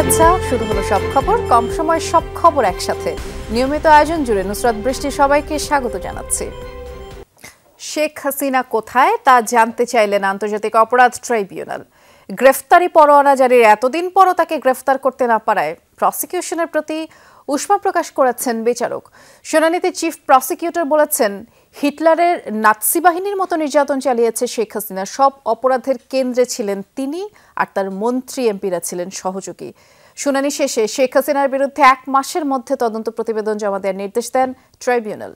শুভেচ্ছা। শুরু হলো সব খবর, কম সময় সব খবর একসাথে। নিয়মিত আয়োজন জুড়ে নুসরাত বৃষ্টি সবাইকে স্বাগত জানাচ্ছি। শেখ হাসিনা কোথায় তা জানতে চাইলেন আন্তর্জাতিক অপরাধ ট্রাইব্যুনাল। গ্রেফতারি পরোয়ানা জারির এতদিন পরও তাকে গ্রেফতার করতে না পারায় প্রসিকিউশনের প্রতি উষ্মা প্রকাশ করেছেন বিচারক। শুনানিতে চিফ প্রসিকিউটর বলেছেন, হিটলারের নাৎসি বাহিনীর মতো নির্যাতন চালিয়েছে শেখ হাসিনা। সব অপরাধের কেন্দ্রে ছিলেন তিনি, আর তার মন্ত্রী এমপিরা ছিলেন সহযোগী। শুনানি শেষে শেখ হাসিনার বিরুদ্ধে 1 মাসের মধ্যে তদন্ত প্রতিবেদন জমা দেওয়ার নির্দেশ দেন ট্রাইব্যুনাল।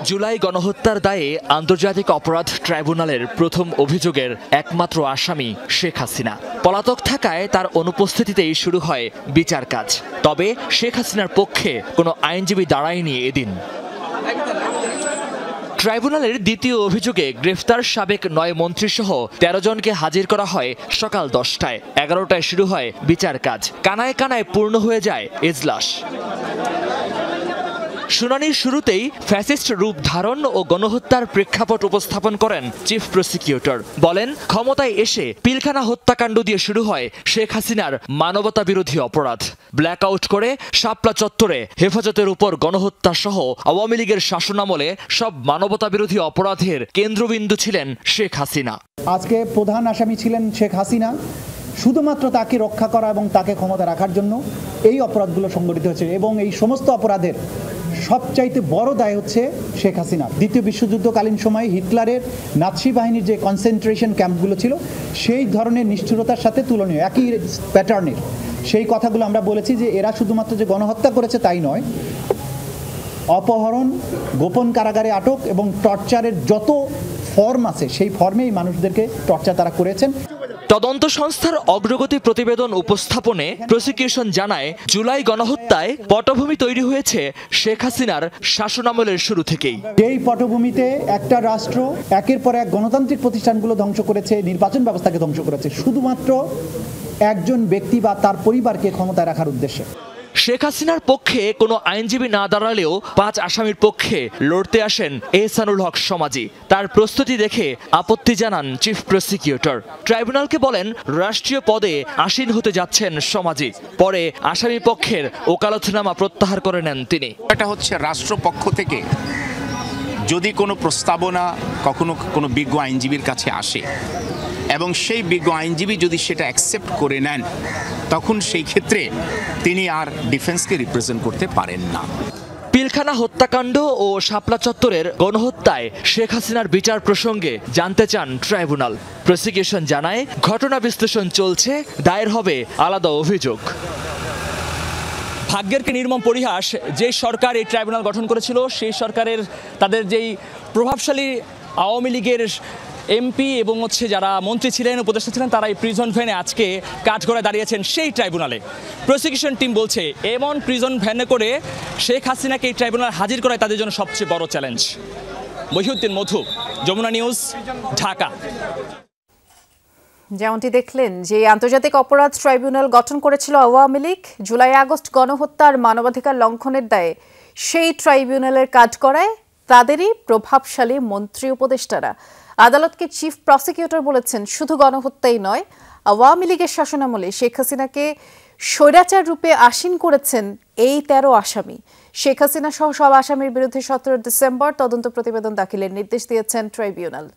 জুলাই গণহত্যার দায়ে আন্তর্জাতিক অপরাধ ট্রাইব্যুনালের প্রথম অভিযোগের একমাত্র আসামি শেখ হাসিনা। পলাতক থাকায় তার অনুপস্থিতিতেই শুরু হয় বিচার কাজ। তবে শেখ হাসিনার পক্ষে কোনো আইনজীবী দাঁড়ায়নি এদিন। ট্রাইব্যুনালের দ্বিতীয় অভিযোগে গ্রেফতার সাবেক 9 মন্ত্রীসহ 13 জনকে হাজির করা হয় সকাল 10টায়। 11টায় শুরু হয় বিচার কাজ। কানায় কানায় পূর্ণ হয়ে যায় এজলাস। শুনানির শুরুতেই ফ্যাসিস্ট রূপ ধারণ ও গণহত্যার প্রেক্ষাপট উপস্থাপন করেন চিফ প্রসিকিউটর। বলেন, ক্ষমতায় এসে পিলখানা হত্যাকাণ্ড দিয়ে শুরু হয় শেখ হাসিনার মানবতা বিরোধী অপরাধ। ব্ল্যাকআউট করে শাপলা চত্বরে হেফাজতের উপর গণহত্যা সহ আওয়ামী লীগের শাসনামলে সব মানবতা বিরোধী অপরাধের কেন্দ্রবিন্দু ছিলেন শেখ হাসিনা। আজকে প্রধান আসামি ছিলেন শেখ হাসিনা। শুধুমাত্র তাকে রক্ষা করা এবং তাকে ক্ষমতা রাখার জন্য এই অপরাধগুলো সংগঠিত হয়েছে, এবং এই সমস্ত অপরাধের সবচাইতে বড় দায় হচ্ছে শেখ হাসিনা। দ্বিতীয় বিশ্বযুদ্ধকালীন সময়ে হিটলারের নাৎসি বাহিনীর যে কনসেন্ট্রেশন ক্যাম্পগুলো ছিল, সেই ধরনের নিষ্ঠুরতার সাথে তুলনীয়, একই প্যাটার্নের। সেই কথাগুলো আমরা বলেছি যে এরা শুধুমাত্র যে গণহত্যা করেছে তাই নয়, অপহরণ, গোপন কারাগারে আটক এবং টর্চারের যত ফর্ম আছে সেই ফর্মেই মানুষদেরকে টর্চার তারা করেছেন। তদন্ত সংস্থার অগ্রগতি প্রতিবেদন উপস্থাপনে প্রসিকিউশন জানায়, জুলাই গণহত্যায় পটভূমি তৈরি হয়েছে শেখ হাসিনার শাসনামলের শুরু থেকেই। এই পটভূমিতে একটা রাষ্ট্র একের পর এক গণতান্ত্রিক প্রতিষ্ঠানগুলো ধ্বংস করেছে, নির্বাচন ব্যবস্থাকে ধ্বংস করেছে, শুধুমাত্র একজন ব্যক্তি বা তার পরিবারকে ক্ষমতায় রাখার উদ্দেশ্যে। শেখ হাসিনার পক্ষে কোনো আইনজীবী না দাঁড়ালেও 5 আসামির পক্ষে লড়তে আসেন এহসানুল হক সমাজি। তার প্রস্তুতি দেখে আপত্তি জানান চিফ প্রসিকিউটর। ট্রাইব্যুনালকে বলেন, রাষ্ট্রীয় পদে আসীন হতে যাচ্ছেন সমাজি। পরে আসামি পক্ষের ওকালতনামা প্রত্যাহার করে নেন তিনি। এটা হচ্ছে রাষ্ট্রপক্ষ থেকে যদি কোনো প্রস্তাবনা কখনো কোনো বিজ্ঞ আইনজীবীর কাছে আসে এবং সেই বিজ্ঞ আইনজীবী যদি সেটা অ্যাকসেপ্ট করে নেন, তখন সেই ক্ষেত্রে তিনি আর ডিফেন্সকে রিপ্রেজেন্ট করতে পারেন না। পিলখানা হত্যাকাণ্ড ও শাপলা চত্বরের গণহত্যায় শেখ হাসিনার বিচার প্রসঙ্গে জানতে চান ট্রাইব্যুনাল। প্রসিকিউশন জানায়, ঘটনা বিশ্লেষণ চলছে, দায়ের হবে আলাদা অভিযোগ। ভাগ্যের কি নির্মম পরিহাস, যে সরকার এই ট্রাইব্যুনাল গঠন করেছিল সেই সরকারের তাদের যেই প্রভাবশালী আওয়ামী লীগের এমপি এবং যারা মন্ত্রী ছিলেন, উপদেষ্টা ছিলেন, তারা এই প্রিজন ভ্যানে আজকে কাঠগড়ায় দাঁড়িয়েছেন সেই ট্রাইব্যুনালে। প্রসিকিউশন টিম বলছে, এমন প্রিজন ভ্যানে করে শেখ হাসিনাকে এই ট্রাইব্যুনাল হাজির করায় তাদের জন্য সবচেয়ে বড় চ্যালেঞ্জ। মহিউদ্দিন মধু, যমুনা নিউজ, ঢাকা। যেমনটি দেখলেন, যে আন্তর্জাতিক অপরাধ ট্রাইব্যুনাল গঠন করেছিল আওয়ামী লীগ জুলাই আগস্ট গণহত্যার মানবাধিকার লঙ্ঘনের দায়ে, সেই ট্রাইব্যুনালের কাঠগড়ায় তাদেরই প্রভাবশালী মন্ত্রী উপদেষ্টারা। আদালতকে চিফ প্রসিকিউটর বলেছেন, শুধু গণহত্যাই নয়, আওয়ামী লীগের শাসনামলে শেখ হাসিনাকে স্বৈরাচার রূপে আসীন করেছেন এই 13 আসামি। শেখ হাসিনা সহ সব আসামির বিরুদ্ধে 17 ডিসেম্বর তদন্ত প্রতিবেদন দাখিলের নির্দেশ দিয়েছেন ট্রাইব্যুনাল।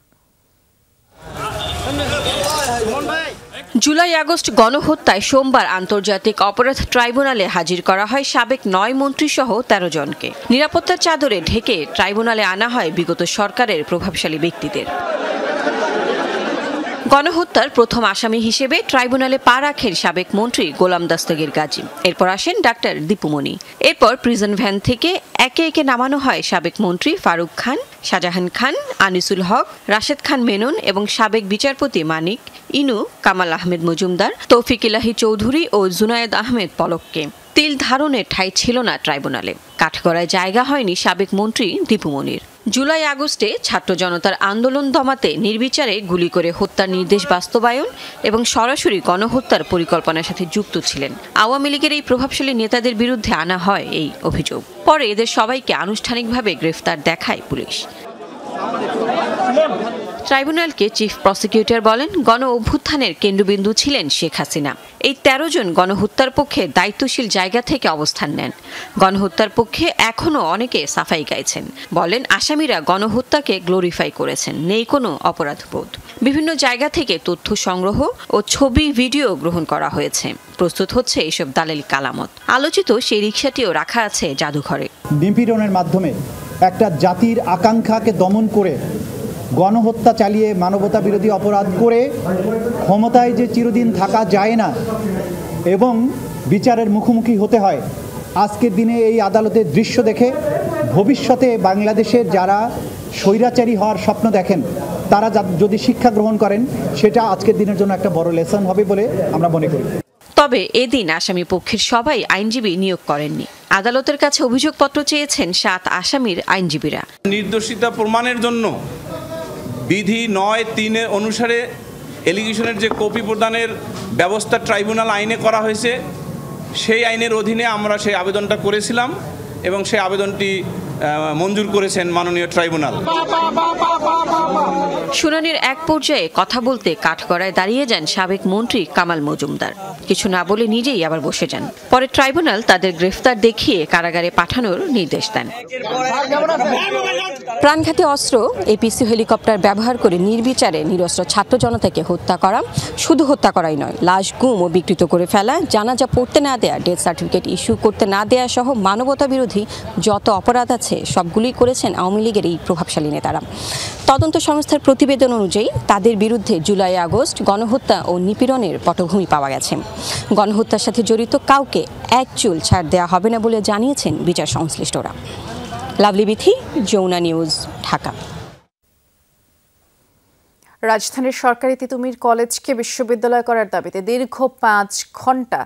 জুলাই আগস্ট গণহত্যায় সোমবার আন্তর্জাতিক অপরাধ ট্রাইব্যুনালে হাজির করা হয় সাবেক 9 মন্ত্রী সহ 13 জনকে। নিরাপত্তার চাদরে ঢেকে ট্রাইব্যুনালে আনা হয় বিগত সরকারের প্রভাবশালী ব্যক্তিদের। গণহত্যার প্রথম আসামি হিসেবে ট্রাইব্যুনালে পা রাখেন সাবেক মন্ত্রী গোলাম দস্তগীর গাজী। এরপর আসেন ডাক্তার দীপুমণি। এরপর প্রিজন ভ্যান থেকে একে একে নামানো হয় সাবেক মন্ত্রী ফারুক খান, শাহজাহান খান, আনিসুল হক, রাশেদ খান মেনন এবং সাবেক বিচারপতি মানিক, ইনু, কামাল আহমেদ মজুমদার, তৌফিক ইলাহি চৌধুরী ও জুনায়েদ আহমেদ পলককে। তিল ধারণের ঠাঁই ছিল না ট্রাইব্যুনালে। কাঠগড়ায় জায়গা হয়নি সাবেক মন্ত্রী দীপুমণির। জুলাই আগস্টে ছাত্র জনতার আন্দোলন দমাতে নির্বিচারে গুলি করে হত্যার নির্দেশ বাস্তবায়ন এবং সরাসরি গণহত্যার পরিকল্পনার সাথে যুক্ত ছিলেন আওয়ামী লীগের এই প্রভাবশালী নেতাদের বিরুদ্ধে আনা হয় এই অভিযোগ। পরে এদের সবাইকে আনুষ্ঠানিকভাবে গ্রেফতার দেখায় পুলিশ। ট্রাইব্যুনালকে চিফ প্রসিকিউটর বলেন, গণ অভ্যুত্থানের কেন্দ্রবিন্দু ছিলেন শেখ হাসিনা। এই ১৩ জন গণহত্যার পক্ষে দায়িত্বশীল জায়গা থেকে অবস্থান নেন। গণহত্যার পক্ষে এখনও অনেকে সাফাই গাইছেন, বলেন আসামিরা গণহত্যাকে গ্লোরিফাই করেছেন, নেই কোনো অপরাধবোধ। বিভিন্ন জায়গা থেকে তথ্য সংগ্রহ ও ছবি ভিডিও গ্রহণ করা হয়েছে। প্রস্তুত হচ্ছে এসব দালালি কালামত। আলোচিত সেই রিকশাটিও রাখা আছে জাদুঘরে। নিপীড়নের মাধ্যমে একটা জাতির আকাঙ্ক্ষাকে দমন করে, গণহত্যা চালিয়ে, মানবতা বিরোধী অপরাধ করে ক্ষমতায় যে চিরদিন থাকা যায় না এবং বিচারের মুখোমুখি হতে হয়, আজকের দিনে এই আদালতের দৃশ্য দেখে ভবিষ্যতে বাংলাদেশের যারা স্বৈরাচারী হওয়ার স্বপ্ন দেখেন তারা যদি শিক্ষা গ্রহণ করেন, সেটা আজকের দিনের জন্য একটা বড় লেসন হবে বলে আমরা মনে করি। তবে এদিন আসামি পক্ষের সবাই আইনজীবী নিয়োগ করেননি। আদালতের কাছে অভিযোগপত্র চেয়েছেন 7 আসামির আইনজীবীরা। নির্দোষিতা প্রমাণের জন্য বিধি 9(3) অনুসারে এলিগেশনের যে কপি প্রদানের ব্যবস্থা ট্রাইব্যুনাল আইনে করা হয়েছে, সেই আইনের অধীনে আমরা সেই আবেদনটা করেছিলাম এবং সেই আবেদনটি মঞ্জুর করেছেন মাননীয় ট্রাইব্যুনাল। শুনানির এক পর্যায়ে কথা বলতে কাঠগড়ায় দাঁড়িয়ে যান সাবেক মন্ত্রী কামাল মজুমদার। কিছু না বলে নিজেই আবার বসে যান। পরে ট্রাইব্যুনাল তাদের গ্রেফতার দেখিয়ে কারাগারে পাঠানোর নির্দেশ দেন। প্রাণঘাতী অস্ত্র, এপিসি হেলিকপ্টার ব্যবহার করে নির্বিচারে নিরস্ত্র ছাত্র জনতাকে হত্যা করা, শুধু হত্যা করাই নয়, লাশ গুম ও বিকৃত করে ফেলা, জানাজা পড়তে না দেয়া, ডেথ সার্টিফিকেট ইস্যু করতে না দেয়া সহ মানবতা বিরোধী যত অপরাধ আছে সবগুলোই করেছেন আওয়ামী লীগের এই প্রভাবশালী নেতারা। তদন্ত সংস্থার প্রতিবেদন অনুযায়ী তাদের বিরুদ্ধে জুলাই আগস্ট গণহত্যা ও নিপীড়নের পটভূমি পাওয়া গেছে। গণহত্যার সাথে জড়িত কাউকে এক চুল ছাড় দেওয়া হবে না বলে জানিয়েছেন বিচার সংশ্লিষ্টরা। লাভলি বিথি, যমুনা নিউজ, ঢাকা। রাজধানীর সরকারি তিতুমির কলেজকে বিশ্ববিদ্যালয় করার দাবিতে দীর্ঘ 5 ঘণ্টা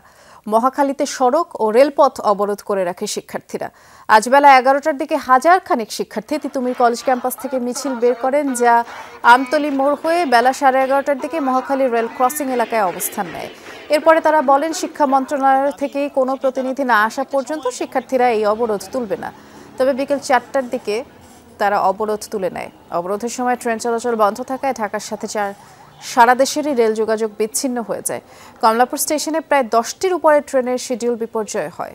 মহাখালীতে সড়ক ও রেলপথ অবরোধ করে রাখে শিক্ষার্থীরা। আজ বেলা 11টার দিকে হাজার খানেক শিক্ষার্থী তিতুমির কলেজ ক্যাম্পাস থেকে মিছিল বের করেন, যা আমতলী মোড় হয়ে বেলা 11:30টার দিকে মহাখালী রেল ক্রসিং এলাকায় অবস্থান নেয়। এরপরে তারা বলেন, শিক্ষা মন্ত্রণালয় থেকে কোনো প্রতিনিধি না আসা পর্যন্ত শিক্ষার্থীরা এই অবরোধ তুলবে না। তবে বিকেল 4টার দিকে তারা অবরোধ তুলে নেয়। অবরোধের সময় ট্রেন চলাচল বন্ধ থাকায় ঢাকার সাথে সারা দেশেরই রেল যোগাযোগ বিচ্ছিন্ন হয়ে যায়। কমলাপুর স্টেশনে প্রায় 10টির উপরে ট্রেনের শিডিউল বিপর্যয় হয়।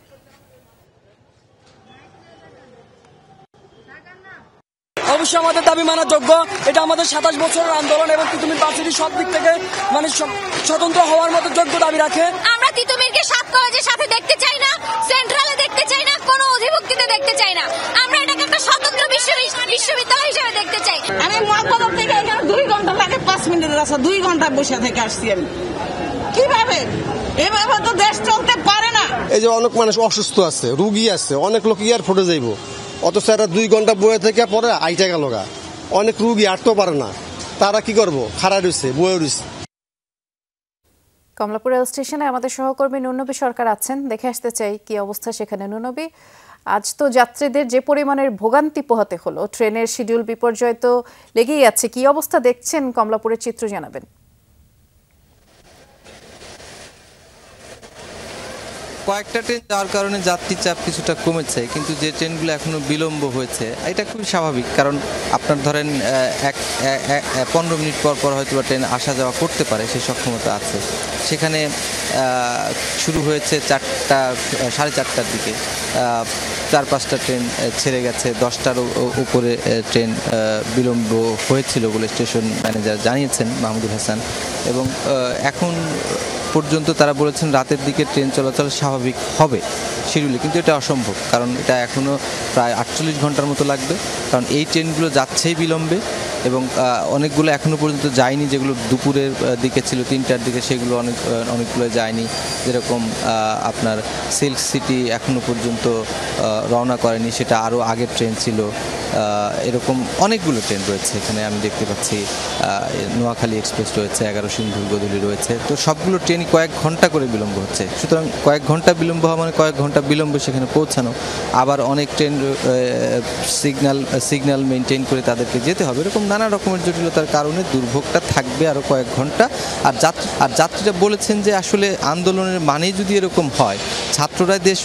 অবশ্যই আমাদের দাবি মানা যোগ্য। এটা আমাদের 27 বছরের আন্দোলন এবং তিতুমির ভার্সিটি সব দিক থেকে স্বতন্ত্র হওয়ার মতো যোগ্য দাবি রাখে। আমরা তিতুমিরকে 7 কলেজের সাথে দেখতে চাই না, সেন্ট্রালে দেখতে চাই না, কোনো অধিভুক্তিতে দেখতে চাই না। আমরা এটাকে একটা স্বতন্ত্র বিশ্ববিদ্যালয় হিসেবে দেখতে চাই। আমি মহাকদম থেকে এখানে 2 ঘন্টা লাগে, 5 মিনিটের রাস্তা 2 ঘন্টা বসে থেকে আসছি আমি। কিভাবে? এভাবে তো দেশ চলতে পারে না। এই যে অনেক মানুষ অসুস্থ আছে, রুগী আছে, অনেক লোক এয়ারপোর্টে যাইব, অথচ এরা 2 ঘন্টা বয়ে থেকে পরে আইটা গেল গা। অনেক রুগী আটতেও পারে না, তারা কি করবো? খাড়া রয়েছে, বয়ে রয়েছে। কমলাপুর রেল স্টেশনে আমাদের সহকর্মী নুনবী সরকার আছেন, দেখে আসতে চাই কি অবস্থা সেখানে। নুনবী, আজ তো যাত্রীদের যে পরিমাণের ভোগান্তি পোহাতে হলো, ট্রেনের শিডিউল বিপর্যয় তো লেগেই আছে, কি অবস্থা দেখছেন কমলাপুরের চিত্র জানাবেন। কয়েকটা ট্রেন যাওয়ার কারণে যাত্রীর চাপ কিছুটা কমেছে, কিন্তু যে ট্রেনগুলো এখনো বিলম্ব হয়েছে এটা খুবই স্বাভাবিক। কারণ আপনার ধরেন 15 মিনিট পর পর হয়তো ট্রেন আসা যাওয়া করতে পারে, সেই সক্ষমতা আছে। সেখানে শুরু হয়েছে 4:30টার দিকে, 4-5টা ট্রেন ছেড়ে গেছে, 10টার উপরে ট্রেন বিলম্ব হয়েছিল বলে স্টেশন ম্যানেজার জানিয়েছেন মাহমুদুল হাসান। এবং এখন পর্যন্ত তারা বলেছেন রাতের দিকে ট্রেন চলাচল স্বাভাবিক হবে শিডিউলে, কিন্তু এটা অসম্ভব। কারণ এটা এখনও প্রায় 48 ঘন্টার মতো লাগবে, কারণ এই ট্রেনগুলো যাচ্ছেই বিলম্বে এবং অনেকগুলো এখনও পর্যন্ত যায়নি। যেগুলো দুপুরের দিকে ছিল 3টার দিকে, সেগুলো অনেকগুলো যায়নি। যেরকম আপনার সিল্ক সিটি এখনও পর্যন্ত রওনা করেনি, সেটা আরও আগের ট্রেন ছিল। এরকম অনেকগুলো ট্রেন রয়েছে এখানে, আমি দেখতে পাচ্ছি নোয়াখালী এক্সপ্রেস রয়েছে, 11 সিন্ধুর গদুলি রয়েছে। তো সবগুলো ট্রেনই কয়েক ঘন্টা করে বিলম্ব হচ্ছে। সুতরাং কয়েক ঘন্টা বিলম্ব হওয়া মানে কয়েক ঘন্টা বিলম্বে সেখানে পৌঁছানো। আবার অনেক ট্রেন সিগন্যাল মেনটেন করে তাদেরকে যেতে হবে। এরকম নানা রকমের জটিলতার কারণে দুর্ভোগটা থাকবে আরও কয়েক ঘন্টা। আর যাত্রীরা বলেছেন যে আসলে আন্দোলনের মানেই যদি এরকম হয়, ছাত্ররা দেশ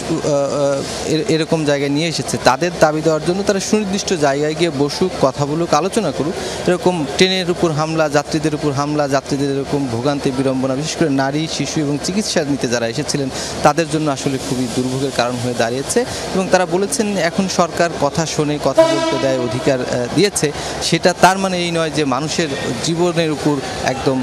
এরকম জায়গায় নিয়ে এসেছে, তাদের দাবি দেওয়ার জন্য তারা সুনির্দিষ্ট জায়গায় গিয়ে বসুক, কথা বলুক, আলোচনা করুক। এরকম ট্রেনের উপর হামলা, যাত্রীদের উপর হামলা, যাত্রীদের এরকম ভোগান্তি বিড়ম্বনা, বিশেষ করে নারী, শিশু এবং চিকিৎসা নিতে যারা এসেছিলেন তাদের জন্য আসলে খুবই দুর্ভোগের কারণ হয়ে দাঁড়িয়েছে। এবং তারা বলেছেন এখন সরকার কথা শোনে, কথা বলতে দেয়, অধিকার দিয়েছে, সেটা তার মানে এই নয় যে মানুষের জীবনের উপর একদম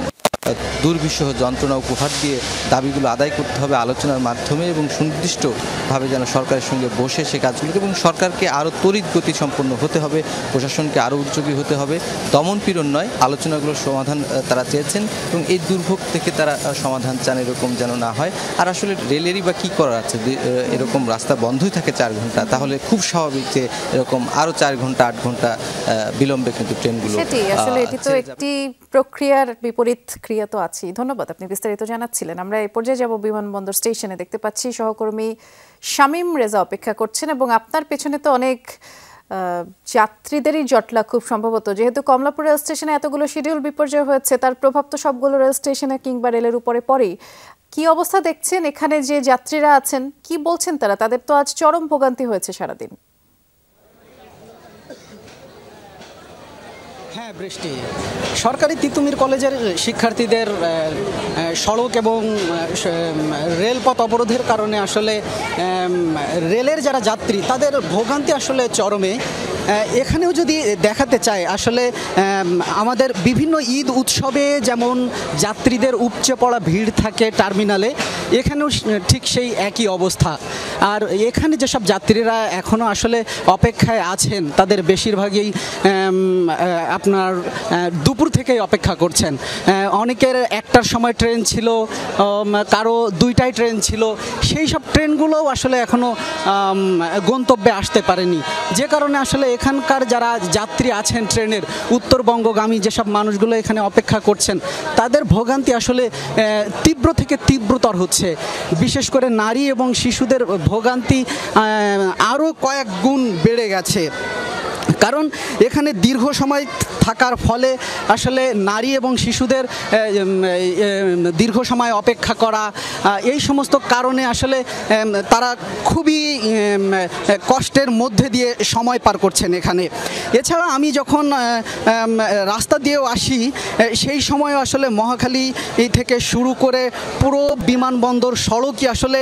দুর্বিষহ যন্ত্রণা উপহার দিয়ে দাবিগুলো আদায় করতে হবে আলোচনার মাধ্যমে এবং সুনির্দিষ্টভাবে যেন সরকারের সঙ্গে বসে সে কাজগুলো, এবং সরকারকে আরও তড়িৎ গতি সম্পন্ন হতে হবে, প্রশাসনকে আরও উদ্যোগী হতে হবে। দমনপীড়ন নয়, আলোচনাগুলোর সমাধান তারা চেয়েছেন এবং এই দুর্ভোগ থেকে তারা সমাধান চান, এরকম যেন না হয়। আর আসলে রেলেরই বা কী করার আছে, এরকম রাস্তা বন্ধই থাকে 4 ঘন্টা, তাহলে খুব স্বাভাবিক যে এরকম আরও 4 ঘন্টা 8 ঘন্টা বিলম্বে কিন্তু ট্রেনগুলো। আসলে এটি তো একটি প্রক্রিয়ার বিপরীত ক্রিয়া তো আছে। ধন্যবাদ, আপনি বিস্তারিত জানাচ্ছিলেন। আমরা এই পর্যায়ে যাব বিমানবন্দর স্টেশনে। দেখতে পাচ্ছি সহকর্মী শামীম রেজা অপেক্ষা করছেন এবং আপনার পেছনে তো অনেক যাত্রীদেরই জটলা খুব সম্ভবত, যেহেতু কমলাপুর রেল স্টেশনে এতগুলো শিডিউল বিপর্যয় হয়েছে, তার প্রভাব তো সবগুলো রেল স্টেশনে কিংবা রেলের উপরে পড়েই। কি অবস্থা দেখছেন এখানে যে যাত্রীরা আছেন, কি বলছেন তারা? তাদের তো আজ চরম ভোগান্তি হয়েছে সারাদিন। হ্যাঁ বৃষ্টি, সরকারি তিতুমির কলেজের শিক্ষার্থীদের সড়ক এবং রেলপথ অবরোধের কারণে আসলে রেলের যারা যাত্রী তাদের ভোগান্তি আসলে চরমে। এখানেও যদি দেখাতে চাই আসলে আমাদের বিভিন্ন ঈদ উৎসবে যেমন যাত্রীদের উপচে পড়া ভিড় থাকে টার্মিনালে, এখানেও ঠিক সেই একই অবস্থা। আর এখানে যেসব যাত্রীরা এখনও আসলে অপেক্ষায় আছেন তাদের বেশিরভাগই আপনার দুপুর থেকেই অপেক্ষা করছেন। অনেকের 1টার সময় ট্রেন ছিল, কারো 2টায় ট্রেন ছিল, সেই সব ট্রেনগুলোও আসলে এখনও গন্তব্যে আসতে পারেনি, যে কারণে আসলে এখানকার যারা যাত্রী আছেন ট্রেনের উত্তরবঙ্গগামী যেসব মানুষগুলো এখানে অপেক্ষা করছেন তাদের ভোগান্তি আসলে তীব্র থেকে তীব্রতর হচ্ছে। বিশেষ করে নারী এবং শিশুদের ভোগান্তি আরও কয়েক গুণ বেড়ে গেছে, কারণ এখানে দীর্ঘ সময় থাকার ফলে আসলে নারী এবং শিশুদের দীর্ঘ সময় অপেক্ষা করা, এই সমস্ত কারণে আসলে তারা খুবই কষ্টের মধ্যে দিয়ে সময় পার করছেন এখানে। এছাড়া আমি যখন রাস্তা দিয়েও আসি সেই সময় আসলে মহাখালী থেকে শুরু করে পুরো বিমানবন্দর সড়কই আসলে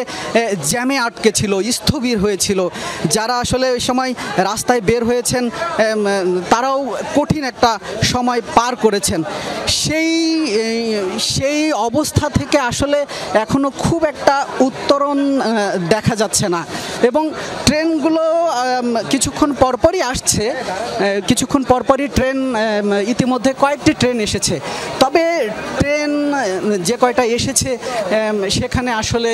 জ্যামে আটকে ছিল, স্থবির হয়েছিল। যারা আসলে ওই সময় রাস্তায় বের হয়েছেন তারাও কঠিন একটা সময় পার করেছেন। সেই অবস্থা থেকে আসলে এখনো খুব একটা উত্তরণ দেখা যাচ্ছে না এবং ট্রেনগুলো কিছুক্ষণ পরপরই আসছে, কিছুক্ষণ পরপরই ট্রেন ইতিমধ্যে কয়েকটি ট্রেন এসেছে। তবে ট্রেন যে কয়টা এসেছে সেখানে আসলে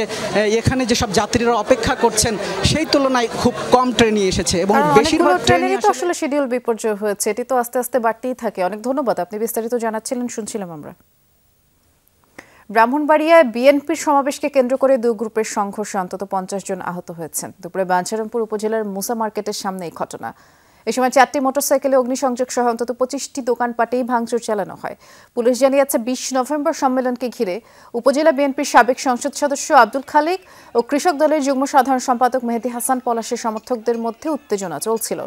এখানে যেসব যাত্রীরা অপেক্ষা করছেন সেই তুলনায় খুব কম ট্রেনই এসেছে এবং বেশিরভাগ ট্রেনই তো আসলে শিডিউল বিপর্যয় হয়েছে। এটি তো আস্তে আস্তে বাড়তেই থাকে। অনেক ধন্যবাদ, আপনি বিস্তারিত জানাচ্ছিলেন, শুনছিলাম আমরা। ব্রাহ্মণবাড়িয়ায় বিএনপির সমাবেশকে কেন্দ্র করে 2 গ্রুপের সংঘর্ষে অন্তত 50 জন আহত হয়েছেন। দুপুরে বাঞ্ছারামপুর উপজেলার মুসা মার্কেটের সামনে এই ঘটনা। এ সময় 4টি মোটরসাইকেলে অগ্নিসংযোগ সহ অন্তত 25টি দোকানপাটেই ভাঙচুর চালানো হয়। পুলিশ জানিয়েছে 20 নভেম্বর সম্মেলনকে ঘিরে উপজেলা বিএনপির সাবেক সংসদ সদস্য আব্দুল খালেক ও কৃষক দলের যুগ্ম সাধারণ সম্পাদক মেহেদী হাসান পলাশের সমর্থকদের মধ্যে উত্তেজনা চলছিল।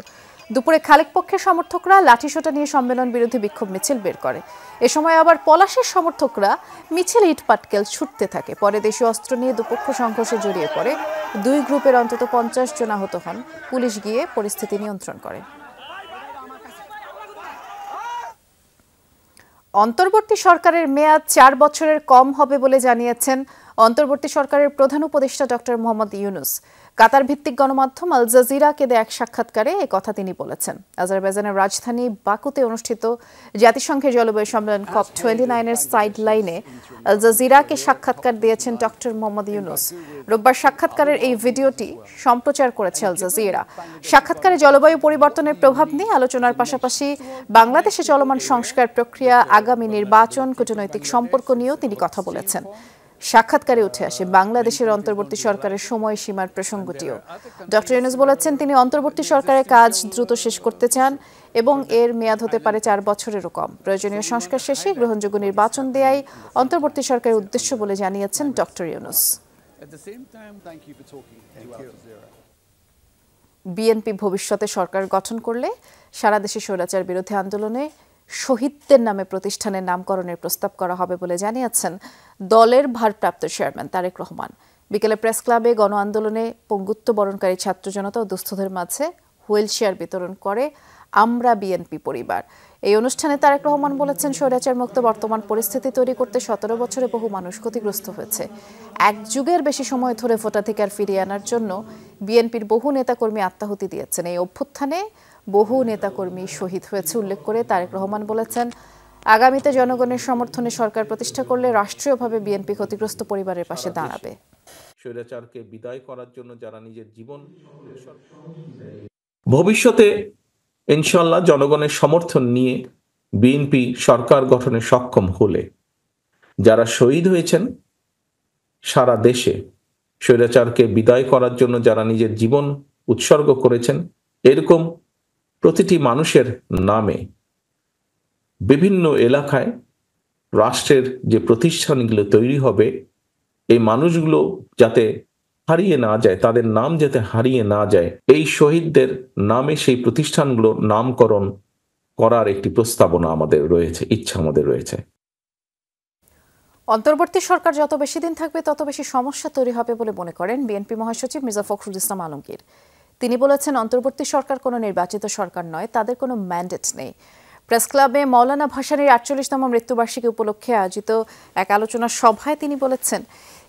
দুপুরে খালেক পক্ষের সমর্থকরা লাঠিসোঁটা নিয়ে সম্মেলন বিরোধী বিক্ষোভ মিছিল বের করে। এ সময় আবার পলাশের সমর্থকরা মিছিল ইট পাটকেল ছুটতে থাকে। পরে দেশীয় অস্ত্র নিয়ে দুপক্ষ সংঘর্ষে জড়িয়ে পড়ে। 2 গ্রুপের অন্তত 50 জন আহত হন। পুলিশ গিয়ে পরিস্থিতি নিয়ন্ত্রণ করে। অন্তর্বর্তী সরকারের মেয়াদ 4 বছরের কম হবে বলে জানিয়েছেন অন্তর্বর্তী সরকারের প্রধান উপদেষ্টা ডক্টর মোহাম্মদ ইউনুস। কাতার ভিত্তিক গণমাধ্যম আল জাজিরাকে দেয়া এক সাক্ষাৎকারে এই কথা তিনি বলেছেন। আজারবাইজানের রাজধানী বাকুতে অনুষ্ঠিত জাতিসংঘের জলবায়ু সম্মেলন COP29 এর সাইড লাইনে আল জাজিরাকে সাক্ষাৎকার দিয়েছেন ডক্টর মোহাম্মদ ইউনুস। রোববার সাক্ষাৎকারের এই ভিডিওটি সম্প্রচার করেছে আল জাজিরা। সাক্ষাৎকারে জলবায়ু পরিবর্তনের প্রভাব নিয়ে আলোচনার পাশাপাশি বাংলাদেশে চলমান সংস্কার প্রক্রিয়া, আগামী নির্বাচন, কূটনৈতিক সম্পর্ক নিয়েও তিনি কথা বলেছেন। সাক্ষাৎকারে উঠে আসে বাংলাদেশের অন্তর্বর্তী সরকারের সময়সীমার প্রসঙ্গটিও। ডক্টর ইউনুস বলেছেন তিনি অন্তর্বর্তী সরকারের কাজ দ্রুত শেষ করতে চান এবং এর মেয়াদ হতে পারে 4 বছরেরও কম। প্রয়োজনীয় সংস্কার শেষে গ্রহণযোগ্য নির্বাচন দেয়াই অন্তর্বর্তী সরকারের উদ্দেশ্য বলে জানিয়েছেন ডক্টর ইউনুস। বিএনপি ভবিষ্যতে সরকার গঠন করলে সারা দেশে স্বৈরাচার বিরোধী আন্দোলনে শহীদদের নামে প্রতিষ্ঠানের নামকরণের প্রস্তাব করা হবে বলে জানিয়েছেন দলের ভারপ্রাপ্ত চেয়ারম্যান তারেক রহমান। বিকেলে প্রেস ক্লাবে গণ আন্দোলনে পঙ্গুত্ব বরণকারী ছাত্র জনতা ও দুস্থদের মাঝে হুইল চেয়ার বিতরণ করে আমরা বিএনপি পরিবার। এই অনুষ্ঠানে তারেক রহমান বলেছেন, স্বৈরাচার মুক্ত বর্তমান পরিস্থিতি তৈরি করতে 17 বছরে বহু মানুষ ক্ষতিগ্রস্ত হয়েছে। এক যুগের বেশি সময় ধরে ভোটাধিকার ফিরিয়ে আনার জন্য বিএনপির বহু নেতাকর্মী আত্মাহুতি দিয়েছেন। এই অভ্যুত্থানে বহু নেতাকর্মী শহীদ হয়েছে উল্লেখ করে তারেক রহমান বলেছেন, আগামীতে জনগণের সমর্থনে সরকার প্রতিষ্ঠা করলে রাষ্ট্রীয়ভাবে বিএনপি ক্ষতিগ্রস্ত পরিবারের পাশে দাঁড়াবে। স্বৈরাচারকে বিদায় করার জন্য যারা নিজের জীবন, ভবিষ্যতে ইনশাআল্লাহ জনগণের সমর্থন নিয়ে বিএনপি সরকার গঠনে সক্ষম হলে যারা শহীদ হয়েছেন সারা দেশে, স্বৈরাচারকে বিদায় করার জন্য যারা নিজের জীবন উৎসর্গ করেছেন, এরকম প্রতিটি মানুষের নামে বিভিন্ন এলাকায় রাষ্ট্রের যে প্রতিষ্ঠানগুলো তৈরি হবে, এই মানুষগুলো যাতে হারিয়ে না যায়, তাদের নাম যাতে হারিয়ে না যায়, এই শহীদদের নামে সেই প্রতিষ্ঠানগুলো নামকরণ করার একটি প্রস্তাবনা আমাদের রয়েছে, ইচ্ছা আমাদের রয়েছে। অন্তর্বর্তী সরকার যত বেশি দিন থাকবে তত বেশি সমস্যা তৈরি হবে বলে মনে করেন বিএনপি মহাসচিব মির্জা ফখরুল ইসলাম আলমগীর। তিনি বলেছেন, অন্তর্বর্তী সরকার কোনো নির্বাচিত সরকার নয়, তাদের কোনো ম্যান্ডেট নেই। প্রেস ক্লাবে মৌলানা ভাসানীর 48তম মৃত্যুবার্ষিকী উপলক্ষে আয়োজিত এক আলোচনা সভায় তিনি বলেছেন,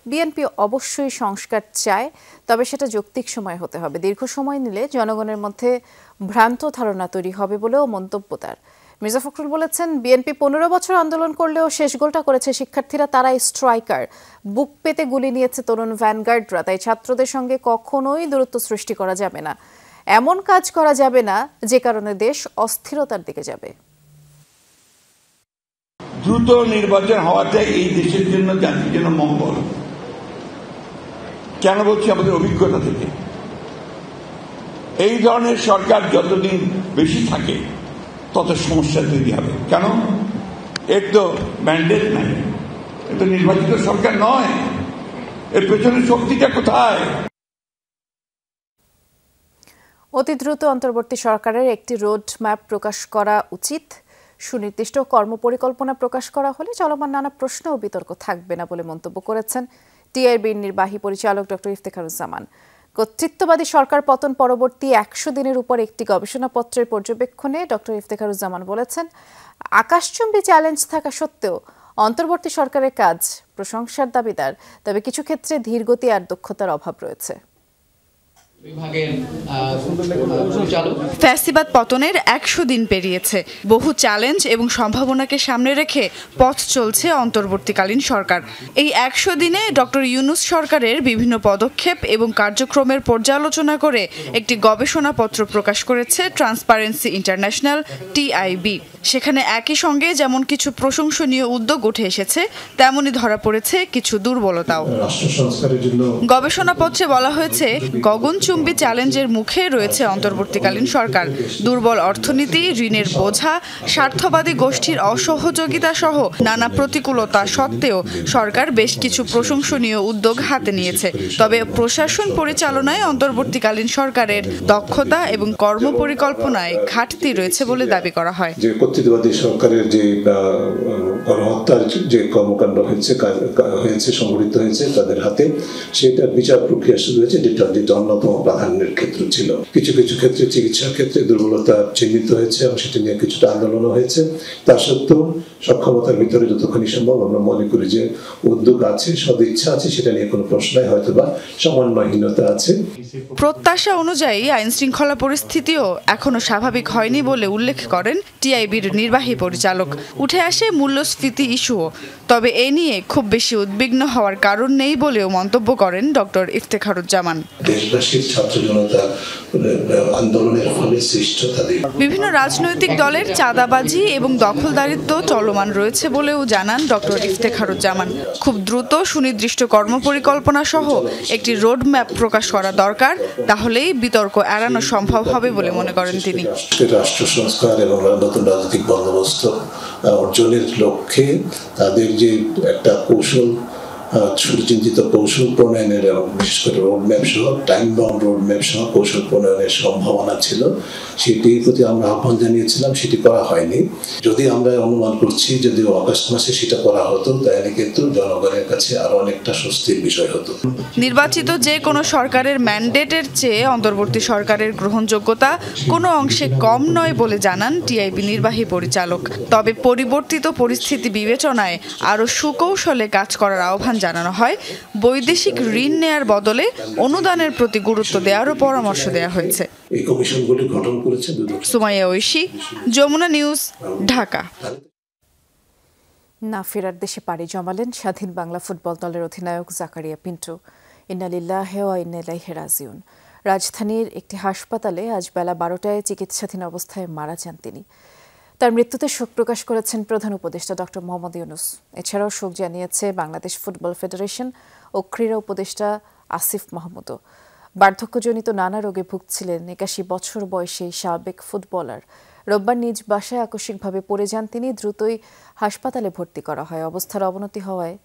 বিএনপি অবশ্যই সংস্কার চায়, তবে সেটা যৌক্তিক সময় হতে হবে। দীর্ঘ সময় নিলে জনগণের মধ্যে ভ্রান্ত ধারণা তৈরি হবে বলেও মন্তব্য তার। মির্জা ফখরুল বলেছেন, বিএনপি 15 বছর আন্দোলন করলেও শেষ গোলটা করেছে শিক্ষার্থীরা, তারাই স্ট্রাইকার। বুক পেতে গুলি নিয়েছে তরুণ ভ্যানগার্ডরা। তাই ছাত্রদের সঙ্গে কখনোই দূরত্ব সৃষ্টি করা যাবে না, এমন কাজ করা যাবে না যে কারণে দেশ অস্থিরতার দিকে যাবে। দ্রুত নির্বাচন হওয়াটাই এই দেশের জন্য, জাতির জন্য মঙ্গল। কেন বলছি? আমাদের অভিজ্ঞতা থেকে এই ধরনের সরকার যতদিন বেশি থাকে তত সমস্যা তৈরি হবে। কেন? এর তো ম্যান্ডেট নাই, এ তো নির্বাচিত সরকার নয়, এর পেছনে শক্তিটা কোথায়? অতি দ্রুত অন্তর্বর্তী সরকারের একটি রোড ম্যাপ প্রকাশ করা উচিত। সুনির্দিষ্ট কর্মপরিকল্পনা প্রকাশ করা হলে চলমান নানা প্রশ্ন ও বিতর্ক থাকবে না বলে মন্তব্য করেছেন টিআইবির নির্বাহী পরিচালক ডক্টর ইফতেখারুজ্জামান। কর্তৃত্ববাদী সরকার পতন পরবর্তী 100 দিনের উপর একটি গবেষণাপত্রের পর্যবেক্ষণে ডক্টর ইফতেখারুজ্জামান বলেছেন, আকাশচুম্বী চ্যালেঞ্জ থাকা সত্ত্বেও অন্তর্বর্তী সরকারের কাজ প্রশংসার দাবিদার, তবে কিছু ক্ষেত্রে ধীরগতি আর দক্ষতার অভাব রয়েছে। ফ্যাসিবাদ পতনের 100 দিন পেরিয়েছে। বহু চ্যালেঞ্জ এবং সম্ভাবনাকে সামনে রেখে পথ চলছে অন্তর্বর্তীকালীন সরকার। এই 100 দিনে ডক্টর ইউনূস সরকারের বিভিন্ন পদক্ষেপ এবং কার্যক্রমের পর্যালোচনা করে একটি গবেষণাপত্র প্রকাশ করেছে ট্রান্সপারেন্সি ইন্টারন্যাশনাল টিআইবি। সেখানে একই সঙ্গে যেমন কিছু প্রশংসনীয় উদ্যোগ উঠে এসেছে, তেমনই ধরা পড়েছে কিছু দুর্বলতাও। গবেষণাপত্রে বলা হয়েছে, গগনচুম্বী চ্যালেঞ্জের মুখে রয়েছে অন্তর্বর্তীকালীন সরকার। দুর্বল অর্থনীতি, ঋণের বোঝা, স্বার্থবাদী গোষ্ঠীর অসহযোগিতা সহ নানা প্রতিকূলতা সত্ত্বেও সরকার বেশ কিছু প্রশংসনীয় উদ্যোগ হাতে নিয়েছে। তবে প্রশাসন পরিচালনায় অন্তর্বর্তীকালীন সরকারের দক্ষতা এবং কর্মপরিকল্পনায় ঘাটতি রয়েছে বলে দাবি করা হয়। কর্তৃত্ববাদী সরকারের যে গণহত্যার যে কর্মকাণ্ড হয়েছে সংঘটিত হয়েছে তাদের হাতে, সেটার বিচার প্রক্রিয়া শুরু হয়েছে, যেটা অন্যতম প্রাধান্যের ক্ষেত্র ছিল। কিছু কিছু ক্ষেত্রে চিকিৎসার ক্ষেত্রে দুর্বলতা চিহ্নিত হয়েছে এবং সেটা নিয়ে কিছুটা আন্দোলন হয়েছে। তা সত্ত্বেও সক্ষমতার ভিতরে যতখানি সম্ভব আমরা মনে করি যে উদ্যোগ আছে, সদিচ্ছা আছে, সেটা নিয়ে কোনো প্রশ্নই হয়তো বা সমন্বয়হীনতা আছে। প্রত্যাশা অনুযায়ী আইন শৃঙ্খলা পরিস্থিতিও এখনো স্বাভাবিক হয়নি বলে উল্লেখ করেন টিআইবির নির্বাহী পরিচালক। উঠে আসে মূল্যস্ফীতি ইস্যুও, তবে এ নিয়ে খুব বেশি উদ্বিগ্ন হওয়ার কারণ নেই বলেও মন্তব্য করেন ডক্টর ইফতেখারুজ্জামান। দেশবাসীর ছাত্র জনতা আন্দোলনের ফলে সৃষ্ট বিভিন্ন রাজনৈতিক দলের চাঁদাবাজি এবং দখলদারিত্ব চলমান রয়েছে বলেও জানান ডক্টর ইফতেখারুজ্জামান। খুব দ্রুত সুনির্দিষ্ট কর্মপরিকল্পনা সহ একটি রোড ম্যাপ প্রকাশ করা দরকার, তাহলেই বিতর্ক এড়ানো সম্ভব হবে বলে মনে করেন তিনি। রাষ্ট্র সংস্কার এবং নতুন রাজনৈতিক বন্দোবস্ত অর্জনের লক্ষ্যে তাদের যে একটা কৌশল সুচিন্তিত কৌশল প্রণয়নের এবং বিশেষ করে রোডম্যাপ সহ টাইম বাউন্ড রোডম্যাপ সহ কৌশল প্রণয়নের সম্ভাবনা ছিল, সেটির প্রতি আমরা আহ্বান জানিয়েছিলাম, সেটি করা হয়নি। যদি আমরা অনুমান করছি যদি অগাস্ট মাসে সেটা করা হতো তাহলে কিন্তু জনগণের কাছে আরো অনেকটা স্বস্তির বিষয় হতো। নির্বাচিত যে কোনো সরকারের ম্যান্ডেটের চেয়ে অন্তর্বর্তী সরকারের গ্রহণযোগ্যতা কোনো অংশে কম নয় বলে জানান টিআইবি নির্বাহী পরিচালক। তবে পরিবর্তিত পরিস্থিতি বিবেচনায় আরও সুকৌশলে কাজ করার আহ্বান জানানো হয়। বৈদেশিক ঋণ নেয়ার বদলে অনুদানের প্রতি গুরুত্ব দেওয়ারও পরামর্শ দেওয়া হয়েছে। এই কমিশনগুলি গঠন করেছে সুমাইয়া ঐশী, যমুনা নিউজ, ঢাকা। না ফেরার দেশে পাড়ি জমালেন স্বাধীন বাংলা ফুটবল দলের অধিনায়ক জাকারিয়া পিন্টু। ইন্না লিল্লাহি ওয়া ইন্না ইলাইহি রাজিউন। রাজধানীর একটি হাসপাতালে আজ বেলা 12টায় চিকিৎসাধীন অবস্থায় মারা যান তিনি। তার মৃত্যুতে শোক প্রকাশ করেছেন প্রধান উপদেষ্টা ডক্টর মোহাম্মদ ইউনূস। এছাড়াও শোক জানিয়েছে বাংলাদেশ ফুটবল ফেডারেশন ও ক্রীড়া উপদেষ্টা আসিফ মাহমুদও। বার্ধক্যজনিত নানা রোগে ভুগছিলেন 81 বছর বয়সী সাবেক ফুটবলার। রোববার নিজ বাসায় আকস্মিকভাবে পড়ে যান তিনি। দ্রুতই হাসপাতালে ভর্তি করা হয়। অবস্থার অবনতি হওয়ায়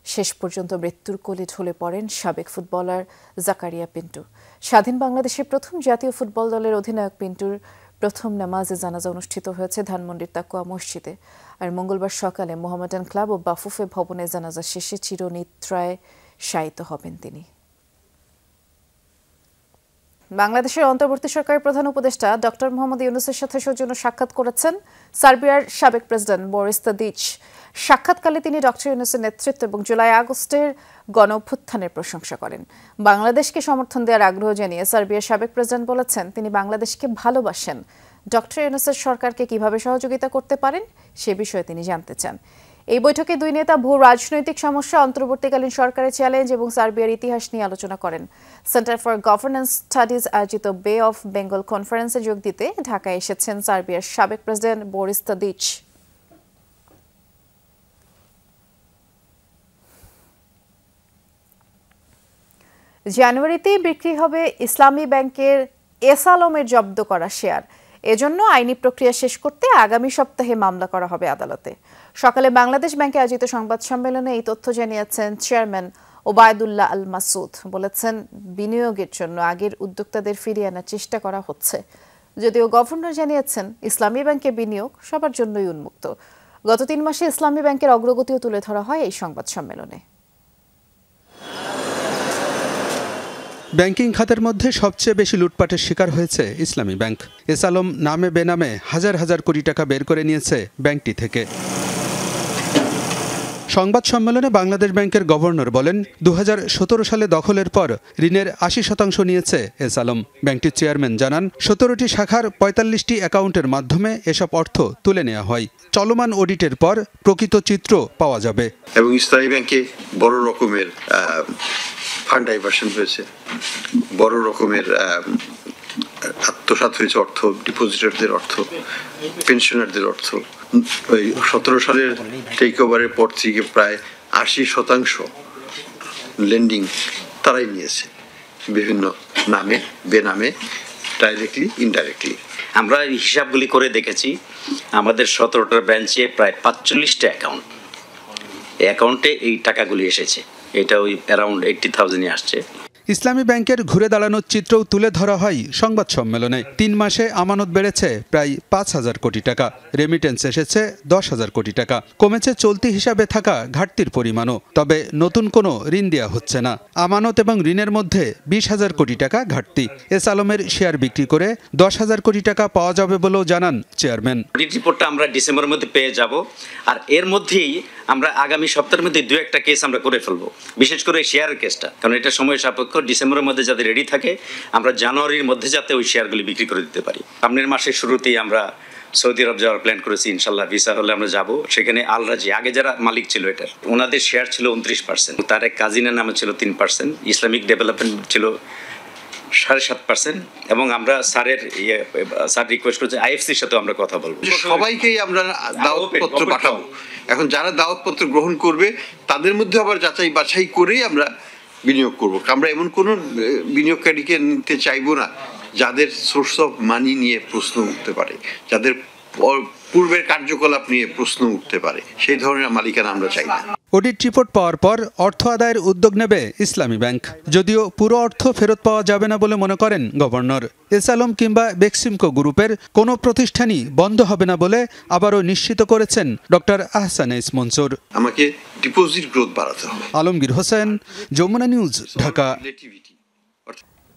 শেষ পর্যন্ত মৃত্যুর কোলে ঢলে পড়েন সাবেক ফুটবলার জাকারিয়া পিন্টু। স্বাধীন বাংলাদেশের প্রথম জাতীয় ফুটবল দলের অধিনায়ক পিন্টুর প্রথম নামাজে জানাজা অনুষ্ঠিত হয়েছে ধানমন্ডির তাকুয়া মসজিদে। আর মঙ্গলবার সকালে মোহামেডান ক্লাব ও বাফুফে ভবনে জানাজা শেষে চিরনিদ্রায় শায়িত হবেন তিনি। বাংলাদেশের অন্তর্বর্তী সরকারের প্রধান উপদেষ্টা ডক্টর মোহাম্মদ ইউনূসের সাথে সৌজন্য সাক্ষাৎ করেছেন সার্বিয়ার সাবেক প্রেসিডেন্ট বরিস তাদিচ। সাক্ষাৎকালে তিনি ডক্টর ইউনূসের নেতৃত্ব এবং জুলাই আগস্টের গণ অভ্যুত্থানের প্রশংসা করেন। বাংলাদেশকে সমর্থন দেওয়ার আগ্রহ জানিয়ে সার্বিয়ার সাবেক প্রেসিডেন্ট বলেছেন তিনি বাংলাদেশকে ভালোবাসেন। ডক্টর ইউনূসের সরকারকে কিভাবে সহযোগিতা করতে পারেন সে বিষয়ে তিনি জানতে চান। এই বৈঠকে দুই নেতা ভূ রাজনৈতিক সমস্যা, অন্তর্বর্তীকালীন সরকারের চ্যালেঞ্জ এবং সার্বিয়ার ইতিহাস নিয়ে আলোচনা করেন। সেন্টার ফর গভর্নেন্স স্টাডিজ আয়োজিত বে অফ বেঙ্গল কনফারেন্সে যোগ দিতে ঢাকায় এসেছেন সার্বিয়ার সাবেক প্রেসিডেন্ট বরিস তাদিচ। জানুয়ারিতেই বিক্রি হবে ইসলামী ব্যাংকের এসালমের জব্দ করা শেয়ার। এজন্য আইনি প্রক্রিয়া শেষ করতে আগামী সপ্তাহে মামলা করা হবে আদালতে। সকালে বাংলাদেশ ব্যাংকে আয়োজিত সংবাদ সম্মেলনে এই তথ্য জানিয়েছেন চেয়ারম্যান ওবায়দুল্লাহ আল মাসুদ। বলেছেন বিনিয়োগের জন্য আগের উদ্যোক্তাদের ফিরিয়ে আনার চেষ্টা করা হচ্ছে। যদিও গভর্নর জানিয়েছেন ইসলামী ব্যাংকে বিনিয়োগ সবার জন্যই উন্মুক্ত। গত 3 মাসে ইসলামী ব্যাংকের অগ্রগতিও তুলে ধরা হয় এই সংবাদ সম্মেলনে। ব্যাংকিং খাতের মধ্যে সবচেয়ে বেশি লুটপাটের শিকার হয়েছে ইসলামী ব্যাংক। এসালম নামে বেনামে হাজার হাজার কোটি টাকা বের করে নিয়েছে ব্যাংকটি থেকে। সংবাদ সম্মেলনে বাংলাদেশ ব্যাংকের গভর্নর বলেন 2017 সালে দখলের পর ঋণের 80% নিয়েছে এসালম। ব্যাংকটির চেয়ারম্যান জানান 17টি শাখার 45টি অ্যাকাউন্টের মাধ্যমে এসব অর্থ তুলে নেওয়া হয়। চলমান অডিটের পর প্রকৃত চিত্র পাওয়া যাবে। এবং ইসলামী ব্যাংকে বড় রকমের ফান্ড ডাইভার্সন হয়েছে, বড় রকমের আত্মসাৎ হয়েছে অর্থ, ডিপোজিটারদের অর্থ, পেনশনারদের অর্থ। ওই 17 সালের টেক ওভারের পর থেকে প্রায় 80% লেন্ডিং তারাই নিয়েছে, বিভিন্ন নামে বেনামে, ডাইরেক্টলি ইনডাইরেক্টলি। আমরা হিসাবগুলি করে দেখেছি, আমাদের 17টা ব্রাঞ্চে প্রায় 45টা অ্যাকাউন্ট, এই অ্যাকাউন্টে এই টাকাগুলি এসেছে। এটা ওই অ্যারাউন্ড 80,000-ই আসছে। ইসলামী ব্যাংকের ঘুরে দাঁড়ানোর চিত্রও তুলে ধরা হয় সংবাদ সম্মেলনে। 3 মাসে আমানত বেড়েছে প্রায় 5,000 কোটি টাকা, রেমিটেন্স এসেছে 10,000 কোটি টাকা, কমেছে চলতি হিসাবে থাকা ঘাটতির পরিমাণও। তবে নতুন কোনো ঋণ দেওয়া হচ্ছে না। আমানত এবং ঋণের মধ্যে 20,000 কোটি টাকা ঘাটতি। এসালমের শেয়ার বিক্রি করে 10,000 কোটি টাকা পাওয়া যাবে বলেও জানান চেয়ারম্যান। অডিট রিপোর্টটা আমরা ডিসেম্বরের মধ্যে পেয়ে যাব, আর এর মধ্যেই আমরা আগামী সপ্তাহের মধ্যে 2-1টা কেস আমরা করে ফেলবো, বিশেষ করে শেয়ারের কেসটা, কারণ এটা সময় সাপেক্ষ। ডিসেম্বরের মধ্যে যাতে রেডি থাকে, আমরা জানুয়ারির মধ্যে যাতে ওই শেয়ারগুলি বিক্রি করে দিতে পারি। সামনের মাসের শুরুতেই আমরা সৌদি আরব যাওয়ার প্ল্যান করেছি, ইনশাল্লাহ ভিসা হলে আমরা যাব। সেখানে আল রাজি, আগে যারা মালিক ছিল এটার, ওনাদের শেয়ার ছিল 29%, তার এক কাজিনের নামে ছিল 3%, ইসলামিক ডেভেলপমেন্ট ছিল 7.5%, এবং আমরা স্যার রিকোয়েস্ট করছি আইএফসির সাথে আমরা কথা বলবো। সবাইকেই আমরা দাওয়াতপত্র পাঠাবো। এখন যারা দাওয়াতপত্র গ্রহণ করবে তাদের মধ্যে আবার যাচাই বাছাই করেই আমরা বিনিয়োগ করব। আমরা এমন কোনো বিনিয়োগকারীকে নিতে চাইবো না যাদের সোর্স অফ মানি নিয়ে প্রশ্ন উঠতে পারে, যাদের পূর্বের কার্যকলাপ নিয়ে প্রশ্ন উঠতে পারে, সেই ধরনের মালিকানা আমরা চাই না। অডিট রিপোর্ট পাওয়ার পর অর্থ আদায়ের উদ্যোগ নেবে ইসলামী ব্যাংক। যদিও পুরো অর্থ ফেরত পাওয়া যাবে না বলে মনে করেন গভর্নর। এস আলম কিংবা বেক্সিমকো গ্রুপের কোনো প্রতিষ্ঠানই বন্ধ হবে না বলে আবারও নিশ্চিত করেছেন ডক্টর আহসান এস মনসুর। আমাকে ডিপোজিট গ্রোথ বাড়াতে হবে। আলমগীর হোসেন, যমুনা নিউজ, ঢাকা।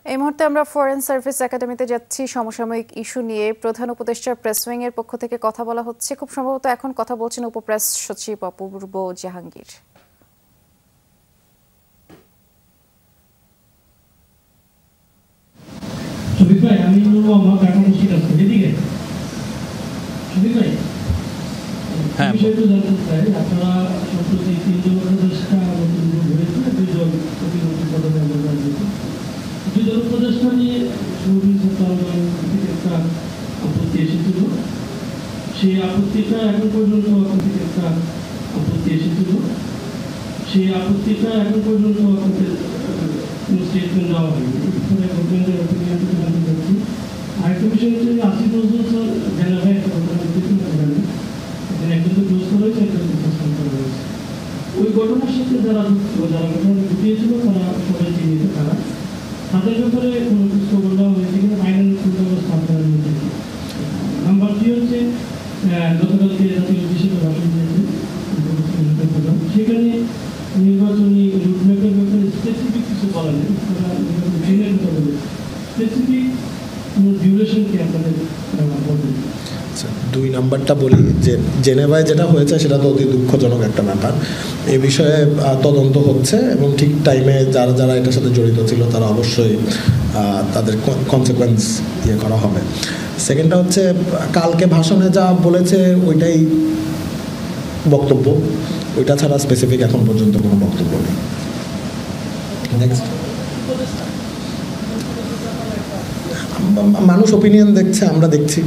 এই মুহূর্তে আমরা ফরেন সার্ভিস একাডেমিতে যাচ্ছি। সমসাময়িক ইস্যু নিয়ে প্রধান উপদেষ্টার প্রেস উইং এর পক্ষ থেকে কথা বলা হচ্ছে। খুব সম্ভবত এখন কথা বলছেন উপপ্রেস সচিব অপূর্ব জাহাঙ্গীর। দুজন উপদেষ্টা নিয়ে একটা আপত্তি এসেছিল, সেই আপত্তিটা এখন পর্যন্ত একটা আপত্তি এসেছিল, সেই আপত্তিটা এখন পর্যন্ত আপনাদের কোনো স্টেটমেন্ট দেওয়া হয়নি। গভর্নমেন্টের অপিনিয়ন জানতে চাচ্ছি। আরেকটা বিষয় হচ্ছে যে আসিফ নজরুল স্যার জেনাভায় একটা ঘটনা ঘটেছিল, এখানে একজন তো ক্লোজ করা হয়েছে, একজন সাসপেন্ড করা হয়েছে। ওই ঘটনার সাথে যারা ঘটনা ঘটিয়েছিল তারা সবাই চিহ্নিত, তারা তাদের ব্যাপারে কোনো খোঁজখবর দেওয়া হয়েছে কিনা আইনের ব্যবস্থা আপনারা নিতে। নাম্বার 2 হচ্ছে গতকালকে জাতীয় উদ্দেশ্যে ভাষণ দিয়েছে, সেখানে নির্বাচনী রুটম্যাপের ব্যাপারে স্পেসিফিক কিছু বলা নেই, তারা ট্রেনের কথা বলে স্পেসিফিক কোনো ডিউরেশন কি আপনাদের বলবেন? 2 নাম্বারটা বলি যে জেনেভায় যেটা হয়েছে সেটা তো অতি দুঃখজনক একটা ব্যাপার। এই বিষয়ে তদন্ত হচ্ছে এবং ঠিক টাইমে যারা যারা এটার সাথে জড়িত ছিল তারা অবশ্যই তাদের কনসিকুয়েন্স করা হবে। সেকেন্ডটা হচ্ছে কালকে ভাষণে যা বলেছে ওইটাই বক্তব্য, ওইটা ছাড়া স্পেসিফিক এখন পর্যন্ত কোনো বক্তব্য নেই। নেক্সট, মানুষ ওপিনিয়ন দেখছে, আমরা দেখছি,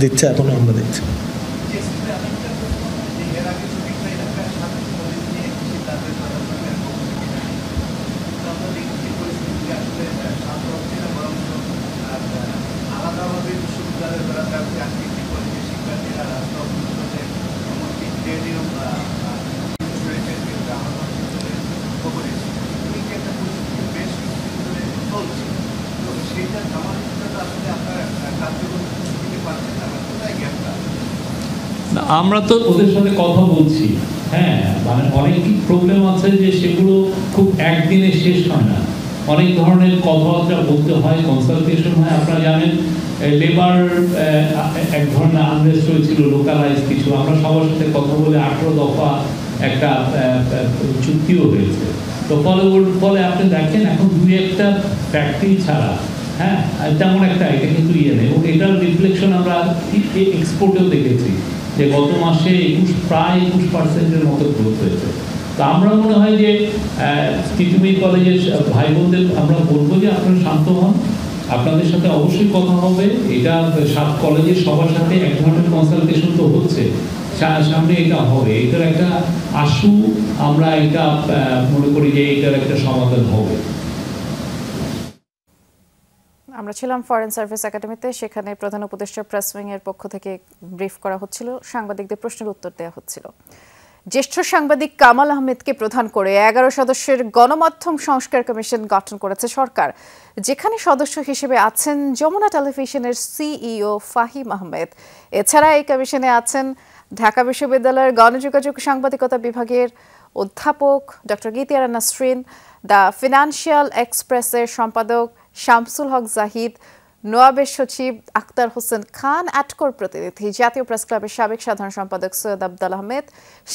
দিচ্ছে এখনো আমরা দেখছি। আমরা তো ওদের সাথে কথা বলছি, হ্যাঁ, মানে অনেক প্রবলেম আছে যে সেগুলো খুব একদিনে শেষ হয় না, অনেক ধরনের কথাবার্তা বলতে হয়, কনসালটেশন হয়। আপনারা জানেন লেবার এক ধরনের আনরেস্ট হয়েছিল, লোকালাইজ কিছু, আমরা সবার সাথে কথা বলে 18 দফা একটা চুক্তিও হয়েছে। তো ফলে আপনি দেখেন এখন 2-1টা ফ্যাক্টরি ছাড়া, হ্যাঁ, তেমন একটা এটা কিন্তু ইয়ে নেই, এবং এটার রিফ্লেকশন আমরা এক্সপোর্টেও দেখেছি যে গত মাসে প্রায় 21% মতো গ্রোথ হয়েছে। তো আমরা মনে হয় যে তিতুমির কলেজের ভাই বোনদের আমরা বলবো যে আপনারা শান্ত হন, আপনাদের সাথে অবশ্যই কথা হবে। এটা 7 কলেজের সবার সাথে এক ধরনের কনসালটেশন তো হচ্ছে, সামনে এটা হবে, এটার একটা আশু আমরা এটা মনে করি যে এটার একটা সমাধান হবে। আমরা ছিলাম ফরেন সার্ভিস একাডেমিতে, সেখানে প্রধান উপদেষ্টা প্রেস উইং এর পক্ষ থেকে ব্রিফ করা হচ্ছিল, সাংবাদিকদের প্রশ্নের উত্তর দেওয়া হচ্ছিল। জ্যেষ্ঠ সাংবাদিক কামাল আহমেদকে প্রধান করে 11 সদস্যের গণমাধ্যম সংস্কার কমিশন গঠন করেছে সরকার, যেখানে সদস্য হিসেবে আছেন যমুনা টেলিভিশনের সিইও ফাহিম আহমেদ। এছাড়া এই কমিশনে আছেন ঢাকা বিশ্ববিদ্যালয়ের গণযোগাযোগ সাংবাদিকতা বিভাগের অধ্যাপক doctor Gitiara Nasrin, the financial এক্সপ্রেসের সম্পাদক শামসুল হক জাহিদ, নোয়াবের সচিব আক্তার হোসেন খান, আটকোর প্রতিনিধি জাতীয় প্রেস ক্লাবের সাবেক সাধারণ সম্পাদক সৈয়দ আব্দুল আহমেদ,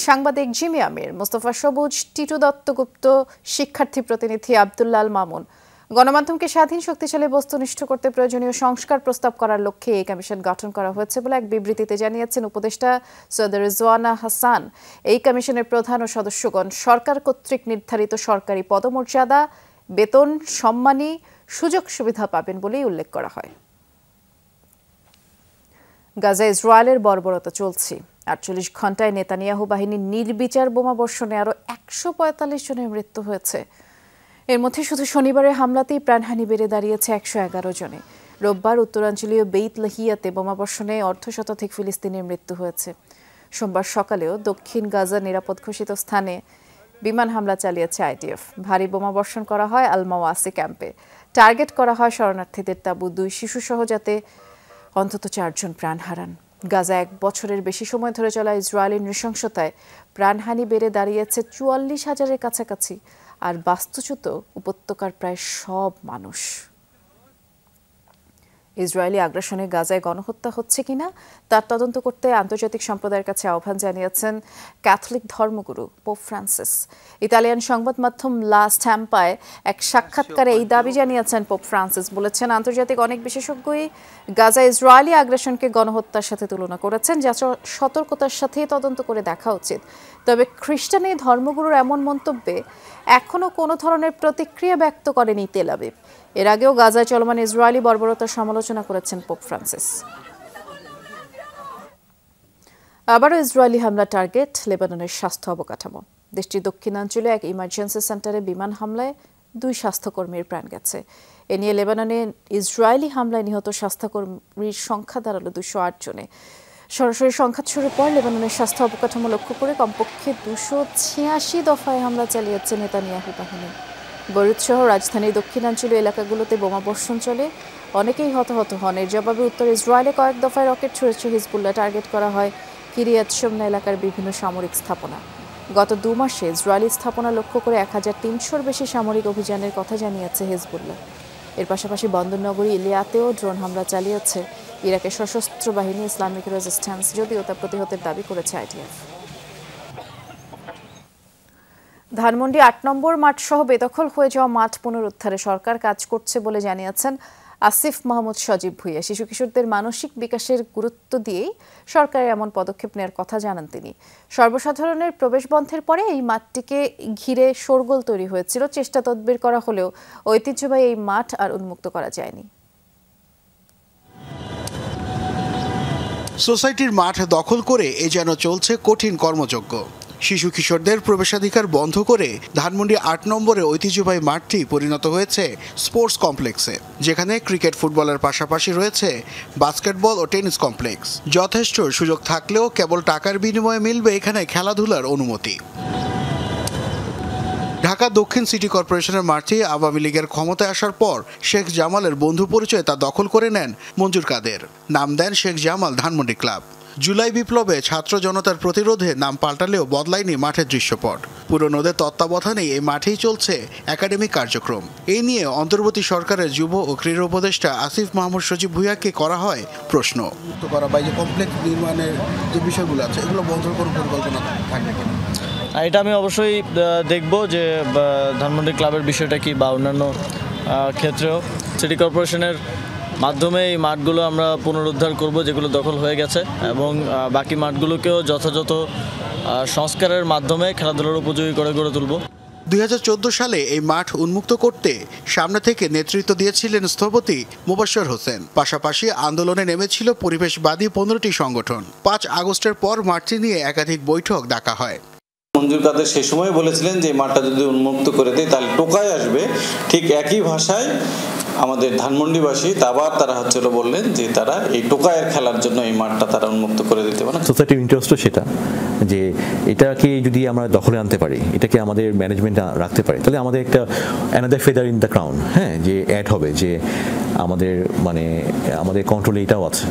সাংবাদিক জিমি আমির, মোস্তফা সবুজ, টিটু দত্তগুপ্ত, শিক্ষার্থী প্রতিনিধি আব্দুল্লাল মামুন। গণমাধ্যমকে স্বাধীন, শক্তিশালী, বস্তুনিষ্ঠ করতে প্রয়োজনীয় সংস্কার প্রস্তাব করার লক্ষ্যে এই কমিশন গঠন করা হয়েছে বলে এক বিবৃতিতে জানিয়েছেন উপদেষ্টা সৈয়দ রিজওয়ানা হাসান। এই কমিশনের প্রধান ও সদস্যগণ সরকার কর্তৃক নির্ধারিত সরকারি পদমর্যাদা, বেতন, সম্মানী, সুযোগ সুবিধা পাবেন বলেই উল্লেখ করা হয়। গাজা ইসরায়েলের বর্বরতা চলছে। 48 ঘন্টায় নেতানিয়াহু বাহিনীর নির্বিচার বোমাবর্ষণে আরও 145 জনের মৃত্যু হয়েছে। এর মধ্যে শুধু শনিবারের হামলাতেই প্রাণহানি বেড়ে দাঁড়িয়েছে 111 জনে। রোববার উত্তরাঞ্চলীয় বেইত লাহিয়াতে বোমাবর্ষণে অর্ধশতাধিক ফিলিস্তিনির মৃত্যু হয়েছে। সোমবার সকালেও দক্ষিণ গাজার নিরাপদ ঘোষিত স্থানে বিমান হামলা চালিয়েছে আইডিএফ। ভারী বোমাবর্ষণ করা হয় আল মাওয়াসি ক্যাম্পে। টার্গেট করা হয় শরণার্থীদের তাঁবু, 2 শিশুসহ, যাতে অন্তত 4 জন প্রাণ হারান। গাজা 1 বছরের বেশি সময় ধরে চলা ইসরায়েলি নৃশংসতায় প্রাণহানি বেড়ে দাঁড়িয়েছে 44,000-এর কাছাকাছি, আর বাস্তুচ্যুত উপত্যকার প্রায় সব মানুষ। ইসরায়েলি আগ্রাসনে গাজায় গণহত্যা হচ্ছে কিনা তার তদন্ত করতে আন্তর্জাতিক সম্প্রদায়ের কাছে আহ্বান জানিয়েছেন ক্যাথলিক ধর্মগুরু পোপ ফ্রান্সিস। ইতালিয়ান সংবাদ মাধ্যম লা স্ট্যাম্পায় এক সাক্ষাৎকারে এই দাবি জানিয়েছেন পোপ ফ্রান্সিস। বলেছেন, আন্তর্জাতিক অনেক বিশেষজ্ঞই গাজা ইসরায়েলি আগ্রাসনকে গণহত্যার সাথে তুলনা করেছেন, যা সতর্কতার সাথে তদন্ত করে দেখা উচিত। তবে খ্রিস্টান এই ধর্মগুরুর এমন মন্তব্যে এখনও কোনো ধরনের প্রতিক্রিয়া ব্যক্ত করেনি তেল আবিব। এর আগেও গাজায় চলমান ইসরায়েলি বর্বরতার সমালোচনা করেছেন পোপ ফ্রান্সিস। আবারও ইসরায়েলি হামলা টার্গেট লেবাননের স্বাস্থ্য অবকাঠামো। দেশটির দক্ষিণাঞ্চলে এক ইমার্জেন্সি সেন্টারে বিমান হামলায় 2 স্বাস্থ্যকর্মীর প্রাণ গেছে। এ নিয়ে লেবাননে ইসরায়েলি হামলায় নিহত স্বাস্থ্যকর্মীর সংখ্যা দাঁড়ালো 208 জনে। সরাসরি সংঘাত শুরুর পর লেবাননের স্বাস্থ্য অবকাঠামো লক্ষ্য করে কমপক্ষে 286 দফায় হামলা চালিয়েছে নেতানিয়াহু বাহিনী। বৈরুত সহ রাজধানীর দক্ষিণাঞ্চলীয় এলাকাগুলোতে বোমাবর্ষণ চলে, অনেকেই হতাহত হন। এর জবাবে উত্তর ইসরায়েলে কয়েক দফায় রকেট ছুড়েছে হিজবুল্লাহ। টার্গেট করা হয় কিরিয়াত শমনা এলাকার বিভিন্ন সামরিক স্থাপনা। গত 2 মাসে ইসরায়েলি স্থাপনা লক্ষ্য করে 1300-র বেশি সামরিক অভিযানের কথা জানিয়েছে হিজবুল্লাহ। এর পাশাপাশি বন্দরনগরী ইলিয়াতেও ড্রোন হামলা চালিয়েছে ইরাকের সশস্ত্র বাহিনী ইসলামিক রেজিস্ট্যান্স, যদিও তা প্রতিহতের দাবি করেছে আইডিএফ। ধানমন্ডি 8 নম্বর মাঠ সহ বেদখল হয়ে যাওয়া মাঠ পুনরুদ্ধারে সরকার কাজ করছে বলে জানিয়েছেন আসিফ মাহমুদ সজীব ভুঁইয়া। শিশু কিশোরদের মানসিক বিকাশের গুরুত্ব দিয়েই সরকারের এমন পদক্ষেপ নেওয়ার কথা জানান তিনি। সর্বসাধারণের প্রবেশ বন্ধের পরে এই মাঠটিকে ঘিরে শোরগোল তৈরি হয়েছিল। চেষ্টা তদবির করা হলেও ঐতিহ্যবাহী এই মাঠ আর উন্মুক্ত করা যায়নি। সোসাইটির মাঠ দখল করে এ যেন চলছে কঠিন কর্মযজ্ঞ। শিশু কিশোরদের প্রবেশাধিকার বন্ধ করে ধানমন্ডি 8 নম্বরে ঐতিহ্যবাহী মাঠটি পরিণত হয়েছে স্পোর্টস কমপ্লেক্সে, যেখানে ক্রিকেট ফুটবলের পাশাপাশি রয়েছে বাস্কেটবল ও টেনিস কমপ্লেক্স। যথেষ্ট সুযোগ থাকলেও কেবল টাকার বিনিময়ে মিলবে এখানে খেলাধুলার অনুমতি। ঢাকা দক্ষিণ সিটি কর্পোরেশনের মাঠে আওয়ামী লীগের ক্ষমতায় আসার পর শেখ জামালের বন্ধু পরিচয়ে তা দখল করে নেন মঞ্জুর কাদের। নাম দেন শেখ জামাল ধানমন্ডি ক্লাব। জুলাই বিপ্লবে ছাত্র জনতার প্রতিরোধে নাম পাল্টালেও বদলায়নি মাঠের দৃশ্যপট। পুরনোদের তত্ত্বাবধানে এই মাঠেই চলছে একাডেমিক কার্যক্রম। এই নিয়ে অন্তর্বর্তী সরকারের যুব ও ক্রীড়া উপদেষ্টা আসিফ মাহমুদ সজীব ভুঁইয়াকে করা হয় প্রশ্ন। কমপ্লেক্স নির্মাণের যে বিষয়গুলো আছে এগুলো বন্ধ করার পরিকল্পনা থাকবে কিনা? এটা আমি অবশ্যই দেখব যে ধানমন্ডি ক্লাবের বিষয়টা কি, বা অন্যান্য ক্ষেত্রেও সিটি কর্পোরেশনের মাধ্যমে এই মাঠগুলো আমরা পুনরুদ্ধার করব যেগুলো দখল হয়ে গেছে, এবং বাকি মাঠগুলোকেও যথাযথ সংস্কারের মাধ্যমে খেলাধুলার উপযোগী করে গড়ে তুলব। 2014 সালে এই মাঠ উন্মুক্ত করতে সামনে থেকে নেতৃত্ব দিয়েছিলেন স্থপতি মোবাশ্বের হোসেন। পাশাপাশি আন্দোলনে নেমেছিল পরিবেশবাদী 15টি সংগঠন। 5 আগস্টের পর মাঠটি নিয়ে একাধিক বৈঠক ডাকা হয়। মঞ্জুর কাদের সেই সময় বলেছিলেন যে মাঠটা যদি উন্মুক্ত করে দেয় তাহলে টোকায় আসবে। ঠিক একই ভাষায় আমাদের ধানমন্ডিবাসী আবার তারা বললেন যে তারা এই টোকায়ের খেলার জন্য এই মাঠটা তারা উন্মুক্ত করে দিতে পারে। সোসাইটির ইন্টারেস্টও সেটা, যে এটাকে যদি আমরা দখলে আনতে পারি, এটাকে আমাদের ম্যানেজমেন্ট রাখতে পারি, তাহলে আমাদের একটা another feather in the crown, হ্যাঁ, যে অ্যাড হবে যে আমাদের কন্ট্রোলে এটাও আছে।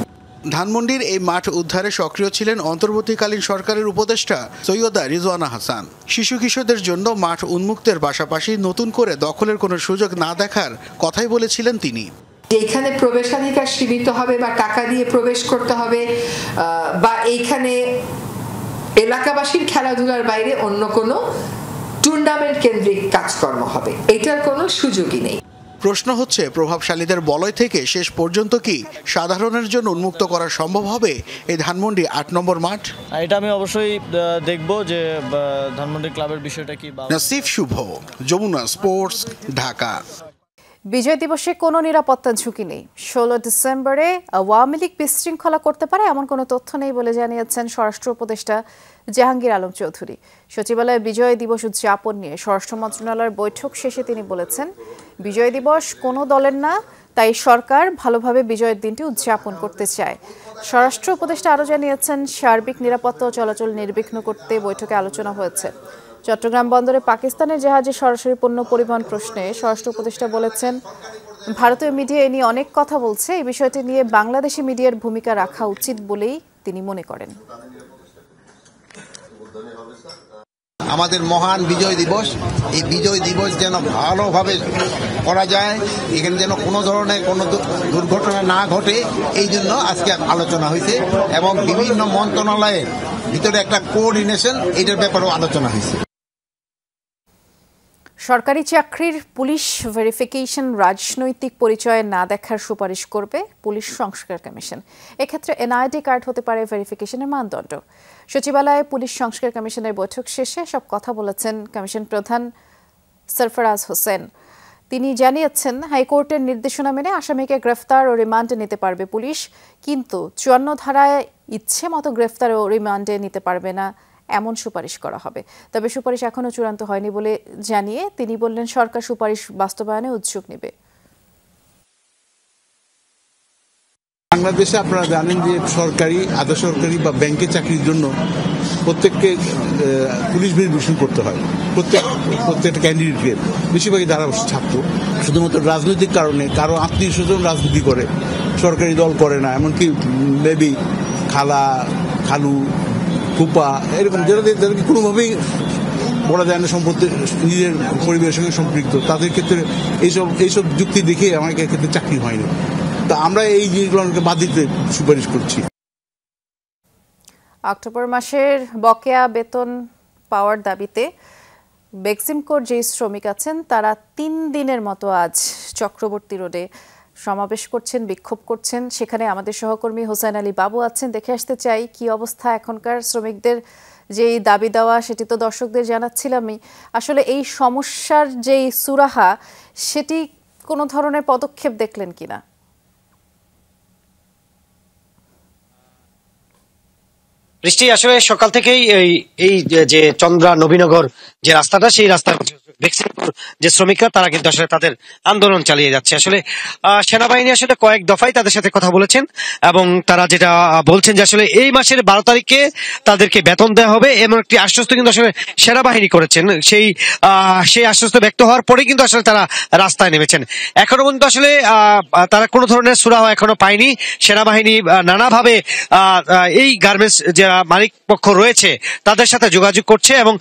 ধানমন্ডির এই মাঠ উদ্ধারে সক্রিয় ছিলেন অন্তর্বর্তীকালীন সরকারের উপদেষ্টা সৈয়দা রিজওয়ানা হাসান। শিশু কিশোরদের জন্য মাঠ উন্মুক্তের পাশাপাশি নতুন করে দখলের কোনো সুযোগ না দেখার কথাই বলেছিলেন তিনি। এইখানে প্রবেশাধিকার সীমিত হবে বা টাকা দিয়ে প্রবেশ করতে হবে, বা এইখানে এলাকাবাসীর খেলাধুলার বাইরে অন্য কোনো টুর্নামেন্ট কেন্দ্রিক কাজকর্ম হবে, এটার কোনো সুযোগই নেই। প্রশ্ন হচ্ছে, প্রভাবশালীদের বলয় থেকে শেষ পর্যন্ত কি সাধারণের জন্য উন্মুক্ত করা সম্ভব হবে এই ধানমন্ডি 8 নম্বর মাঠ? এটা আমি অবশ্যই দেখব যে ধানমন্ডি ক্লাবের বিষয়টা কি। নাসিফ শুভ, যমুনা স্পোর্টস, ঢাকা। বিজয় দিবসে কোনো নিরাপত্তা ঝুঁকি নেই। 16 ডিসেম্বরে আওয়ামী লীগ বিশৃঙ্খলা করতে পারে এমন কোনো তথ্য নেই বলে জানিয়েছেন স্বরাষ্ট্র উপদেষ্টা জাহাঙ্গীর আলম চৌধুরী। সচিবালয়ে বিজয় দিবস উদযাপন নিয়ে স্বরাষ্ট্র মন্ত্রণালয়ের বৈঠক শেষে তিনি বলেছেন, বিজয় দিবস কোনো দলের না, তাই সরকার ভালোভাবে বিজয়ের দিনটি উদযাপন করতে চায়। স্বরাষ্ট্র উপদেষ্টা আরও জানিয়েছেন, সার্বিক নিরাপত্তা ও চলাচল নির্বিঘ্ন করতে বৈঠকে আলোচনা হয়েছে। চট্টগ্রাম বন্দরে পাকিস্তানের জাহাজে সরাসরি পণ্য পরিবহন প্রশ্নে স্বরাষ্ট্র উপদেষ্টা বলেছেন, ভারতীয় মিডিয়া এ নিয়ে অনেক কথা বলছে, এই বিষয়টি নিয়ে বাংলাদেশি মিডিয়ার ভূমিকা রাখা উচিত বলেই তিনি মনে করেন। আমাদের মহান বিজয় দিবস, এই বিজয় দিবস যেন ভালোভাবে করা যায়, এখানে যেন কোনো ধরনের কোনো দুর্ঘটনা না ঘটে, এই জন্য আজকে আলোচনা হয়েছে এবং বিভিন্ন মন্ত্রণালয়ের ভিতরে একটা কোঅর্ডিনেশন, এটার ব্যাপারেও আলোচনা হয়েছে। সরকারি চাকরির পুলিশ ভেরিফিকেশন রাজনৈতিক পরিচয় না দেখার সুপারিশ করবে পুলিশ সংস্কার কমিশন। এক্ষেত্রে এনআইডি কার্ড হতে পারে ভেরিফিকেশনের মানদণ্ড। সচিবালয়ে পুলিশ সংস্কার কমিশনের বৈঠক শেষে সব কথা বলেছেন কমিশন প্রধান সরফরাজ হোসেন। তিনি জানিয়েছেন, হাইকোর্টের নির্দেশনা মেনে আসামিকে গ্রেফতার ও রিমান্ডে নিতে পারবে পুলিশ, কিন্তু 54 ধারায় ইচ্ছে মতো গ্রেফতার ও রিমান্ডে নিতে পারবে না এমন সুপারিশ করা হবে। তবে সুপারিশ এখনো চূড়ান্ত হয়নি বলে জানিয়ে তিনি বললেন, সরকার সুপারিশ বাস্তবায়নে উদ্যোগ নেবে। বাংলাদেশে আপনারা জানেন যে সরকারি, আধা সরকারি বা ব্যাংকের চাকরির জন্য প্রত্যেককে পুলিশ ভেরিফিকেশন করতে হয়। প্রত্যেকটা ক্যান্ডিডেটকে, বেশিরভাগই তারা ছাত্র, শুধুমাত্র রাজনৈতিক কারণে কারো আত্মীয় স্বজন রাজনীতি করে, সরকারি দল করে না, এমনকি বেবি, খালা, খালু, কুপা, এরকম যাদেরকে কোনোভাবেই বলা যায় না সম্পত্তি নিজের পরিবারের সঙ্গে সম্পৃক্ত, তাদের ক্ষেত্রে এইসব যুক্তি দেখে আমাকে ক্ষেত্রে চাকরি হয়নি। তা আমরা এই জিনিসগুলোকে বাদ দিতে সুপারিশ করছি। অক্টোবর মাসের বকেয়া বেতন পাওয়ার দাবিতে বেক্সিমকোর যে শ্রমিক আছেন তারা 3 দিনের মতো আজ চক্রবর্তী রোডে সমাবেশ করছেন, বিক্ষোভ করছেন। সেখানে আমাদের সহকর্মী হোসেন আলী বাবু আছেন, দেখে আসতে চাই কি অবস্থা এখনকার শ্রমিকদের যে দাবি দেওয়া, সেটি তো দর্শকদের জানাচ্ছিলামই। আসলে এই সমস্যার যেই সুরাহা, সেটি কোনো ধরনের পদক্ষেপ দেখলেন কিনা? বৃষ্টি, আসলে সকাল থেকেই এই যে চন্দ্রা নবীনগর যে রাস্তাটা, সেই রাস্তার যে শ্রমিকরা তারা কিন্তু আসলে তাদের আন্দোলন চালিয়ে যাচ্ছে। আসলে সেনাবাহিনী আসলে কয়েক দফায় তাদের সাথে কথা বলেছেন এবং তারা যেটা বলছেন যে আসলে এই মাসের 12 তারিখে তাদেরকে বেতন দেওয়া হবে এমন একটি আশ্বস্ত কিন্তু আসলে সেনাবাহিনী করেছেন। সেই আশ্বস্ত ব্যক্ত হওয়ার পরে কিন্তু আসলে তারা রাস্তায় নেমেছেন। এখনো পর্যন্ত আসলে তারা কোনো ধরনের সুরাহা এখনো পায়নি। সেনাবাহিনী নানাভাবে এই গার্মেন্টস যারা মালিক পক্ষ রয়েছে তাদের সাথে যোগাযোগ করছে এবং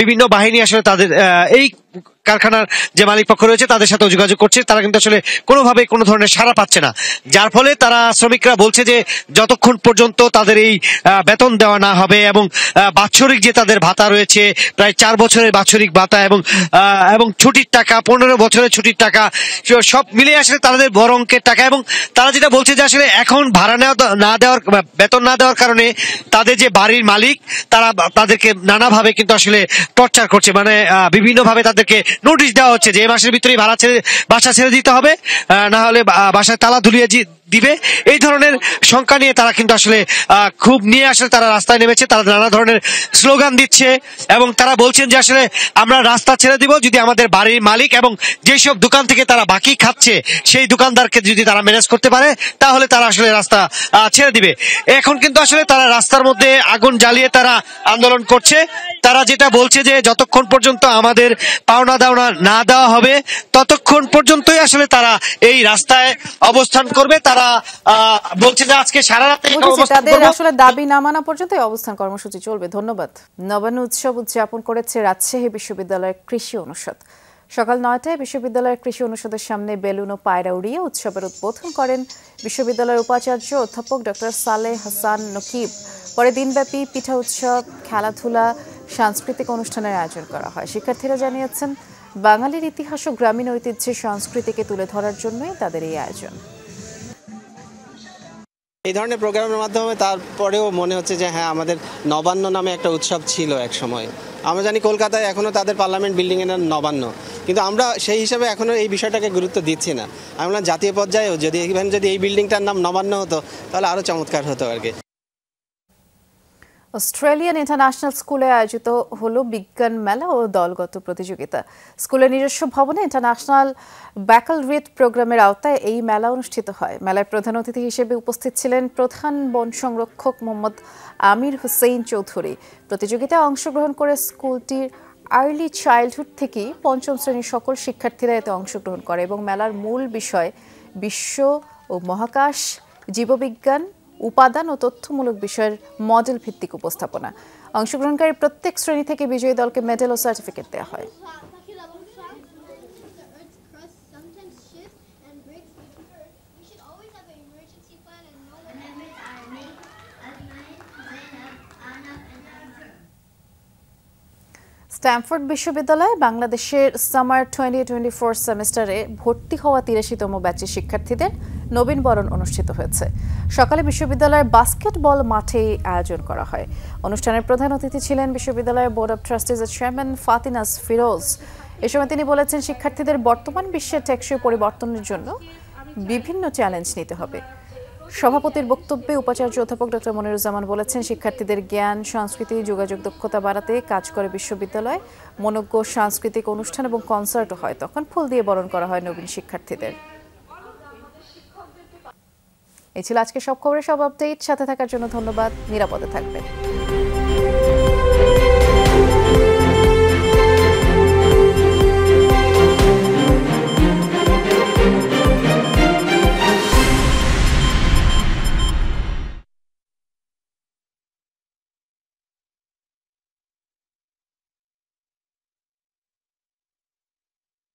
বিভিন্ন বাহিনী আসলে তাদের এই কারখানার যে মালিক পক্ষ রয়েছে তাদের সাথে যোগাযোগ করছে। তারা কিন্তু আসলে কোনোভাবে কোনো ধরনের সাড়া পাচ্ছে না, যার ফলে তারা শ্রমিকরা বলছে যে যতক্ষণ পর্যন্ত তাদের এই বেতন দেওয়া না হবে এবং বাৎসরিক যে তাদের ভাতা রয়েছে, প্রায় 4 বছরের বাৎসরিক ভাতা এবং ছুটির টাকা, 15 বছরের ছুটির টাকা, সব মিলিয়ে আসলে তাদের বড় অঙ্কের টাকা। এবং তারা যেটা বলছে যে আসলে এখন ভাড়া না দেওয়ার, বেতন না দেওয়ার কারণে তাদের যে বাড়ির মালিক তারা তাদেরকে নানাভাবে কিন্তু আসলে টর্চার করছে, মানে বিভিন্নভাবে তাদেরকে নোটিশ দেওয়া হচ্ছে যে এই মাসের ভিতরেই বাসা ছেড়ে দিতে হবে, না হলে বাসায় তালা ঝুলিয়ে দিবে। এই ধরনের সংখ্যা নিয়ে তারা কিন্তু আসলে খুব নিয়ে আসলে তারা রাস্তায় নেমেছে। তারা নানা ধরনের স্লোগান দিচ্ছে এবং তারা বলছেন যে আসলে আমরা রাস্তা ছেড়ে দিব যদি আমাদের বাড়ির মালিক এবং যেসব দোকান থেকে তারা বাকি খাচ্ছে সেই দোকানদারকে যদি তারা ম্যানেজ করতে পারে তাহলে তারা আসলে রাস্তা ছেড়ে দিবে। এখন কিন্তু আসলে তারা রাস্তার মধ্যে আগুন জ্বালিয়ে তারা আন্দোলন করছে। তারা যেটা বলছে যে যতক্ষণ পর্যন্ত আমাদের পাওনা দাওনা না দেওয়া হবে ততক্ষণ পর্যন্তই আসলে তারা এই রাস্তায় অবস্থান করবে। তারা বলছে যে আজকে সারা রাত তাদের আসলে দাবি না মানা পর্যন্ত এই অবস্থান কর্মসূচি চলবে। ধন্যবাদ। নবান্ন উৎসব উদযাপন করেছে রাজশাহী বিশ্ববিদ্যালয়ের কৃষি অনুষদ। সকাল 9টায় বিশ্ববিদ্যালয়ের কৃষি অনুষদের সামনে বেলুন ও পায়রা উড়িয়ে উৎসবের উদ্বোধন করেন বিশ্ববিদ্যালয়ের উপাচার্য অধ্যাপক ডক্টর সালেহ হাসান নকিব। পরে দিনব্যাপী পিঠা উৎসব, খেলাধুলা, সাংস্কৃতিক অনুষ্ঠানের আয়োজন করা হয়। শিক্ষার্থীরা জানিয়েছেন, বাঙালির ইতিহাস ও গ্রামীণ ঐতিহ্যের সংস্কৃতিকে তুলে ধরার জন্যই তাদের এই আয়োজন। এই ধরনের প্রোগ্রামের মাধ্যমে তারপরেও মনে হচ্ছে যে হ্যাঁ, আমাদের নবান্ন নামে একটা উৎসব ছিল এক সময়। আমরা জানি কলকাতায় এখনও তাদের পার্লামেন্ট বিল্ডিংয়ের নাম নবান্ন, কিন্তু আমরা সেই হিসাবে এখনও এই বিষয়টাকে গুরুত্ব দিচ্ছি না। আমরা জাতীয় পর্যায়েও যদি এই বিল্ডিংটার নাম নবান্ন হতো তাহলে আরও চমৎকার হতো আর কি। অস্ট্রেলিয়ান ইন্টারন্যাশনাল স্কুলে আয়োজিত হলো বিজ্ঞান মেলা ও দলগত প্রতিযোগিতা। স্কুলের নিজস্ব ভবনে ইন্টারন্যাশনাল ব্যাকালরিয়েট প্রোগ্রামের আওতায় এই মেলা অনুষ্ঠিত হয়। মেলায় প্রধান অতিথি হিসেবে উপস্থিত ছিলেন প্রধান বন সংরক্ষক মোহাম্মদ আমির হোসেন চৌধুরী। প্রতিযোগিতায় অংশগ্রহণ করে স্কুলটির আর্লি চাইল্ডহুড থেকেই পঞ্চম শ্রেণীর সকল শিক্ষার্থীরা এতে অংশগ্রহণ করে এবং মেলার মূল বিষয় বিশ্ব ও মহাকাশ, জীববিজ্ঞান, উপাদান ও তথ্যমূলক বিষয়ের মডেল ভিত্তিক উপস্থাপনা। অংশগ্রহণকারী প্রত্যেক শ্রেণী থেকে বিজয়ী দলকে মেডেল ও সার্টিফিকেট দেওয়া হয়। স্ট্যামফোর্ড বিশ্ববিদ্যালয়ে বাংলাদেশের সামার 2024 সেমিস্টারে ভর্তি হওয়া 83তম ব্যাচের শিক্ষার্থীদের নবীনবরণ অনুষ্ঠিত হয়েছে। সকালে বিশ্ববিদ্যালয়ের বাস্কেটবল মাঠে আয়োজন করা হয়। অনুষ্ঠানের প্রধান অতিথি ছিলেন বিশ্ববিদ্যালয়ের বোর্ড অব ট্রাস্টিজের চেয়ারম্যান ফাতিনাস ফিরোজ। এ সময় তিনি বলেছেন, শিক্ষার্থীদের বর্তমান বিশ্বের টেকসই পরিবর্তনের জন্য বিভিন্ন চ্যালেঞ্জ নিতে হবে। সভাপতির বক্তব্যে উপাচার্য অধ্যাপক ডক্টর মনিরুজ্জামান বলেছেন, শিক্ষার্থীদের জ্ঞান, সংস্কৃতি, যোগাযোগ দক্ষতা বাড়াতে কাজ করে বিশ্ববিদ্যালয়। মনোজ্ঞ সাংস্কৃতিক অনুষ্ঠান এবং কনসার্টও হয়, তখন ফুল দিয়ে বরণ করা হয় নবীন শিক্ষার্থীদের। এই ছিল আজকে সব খবরের সব আপডেট। সাথে থাকার জন্য ধন্যবাদ। নিরাপদে থাকবেন।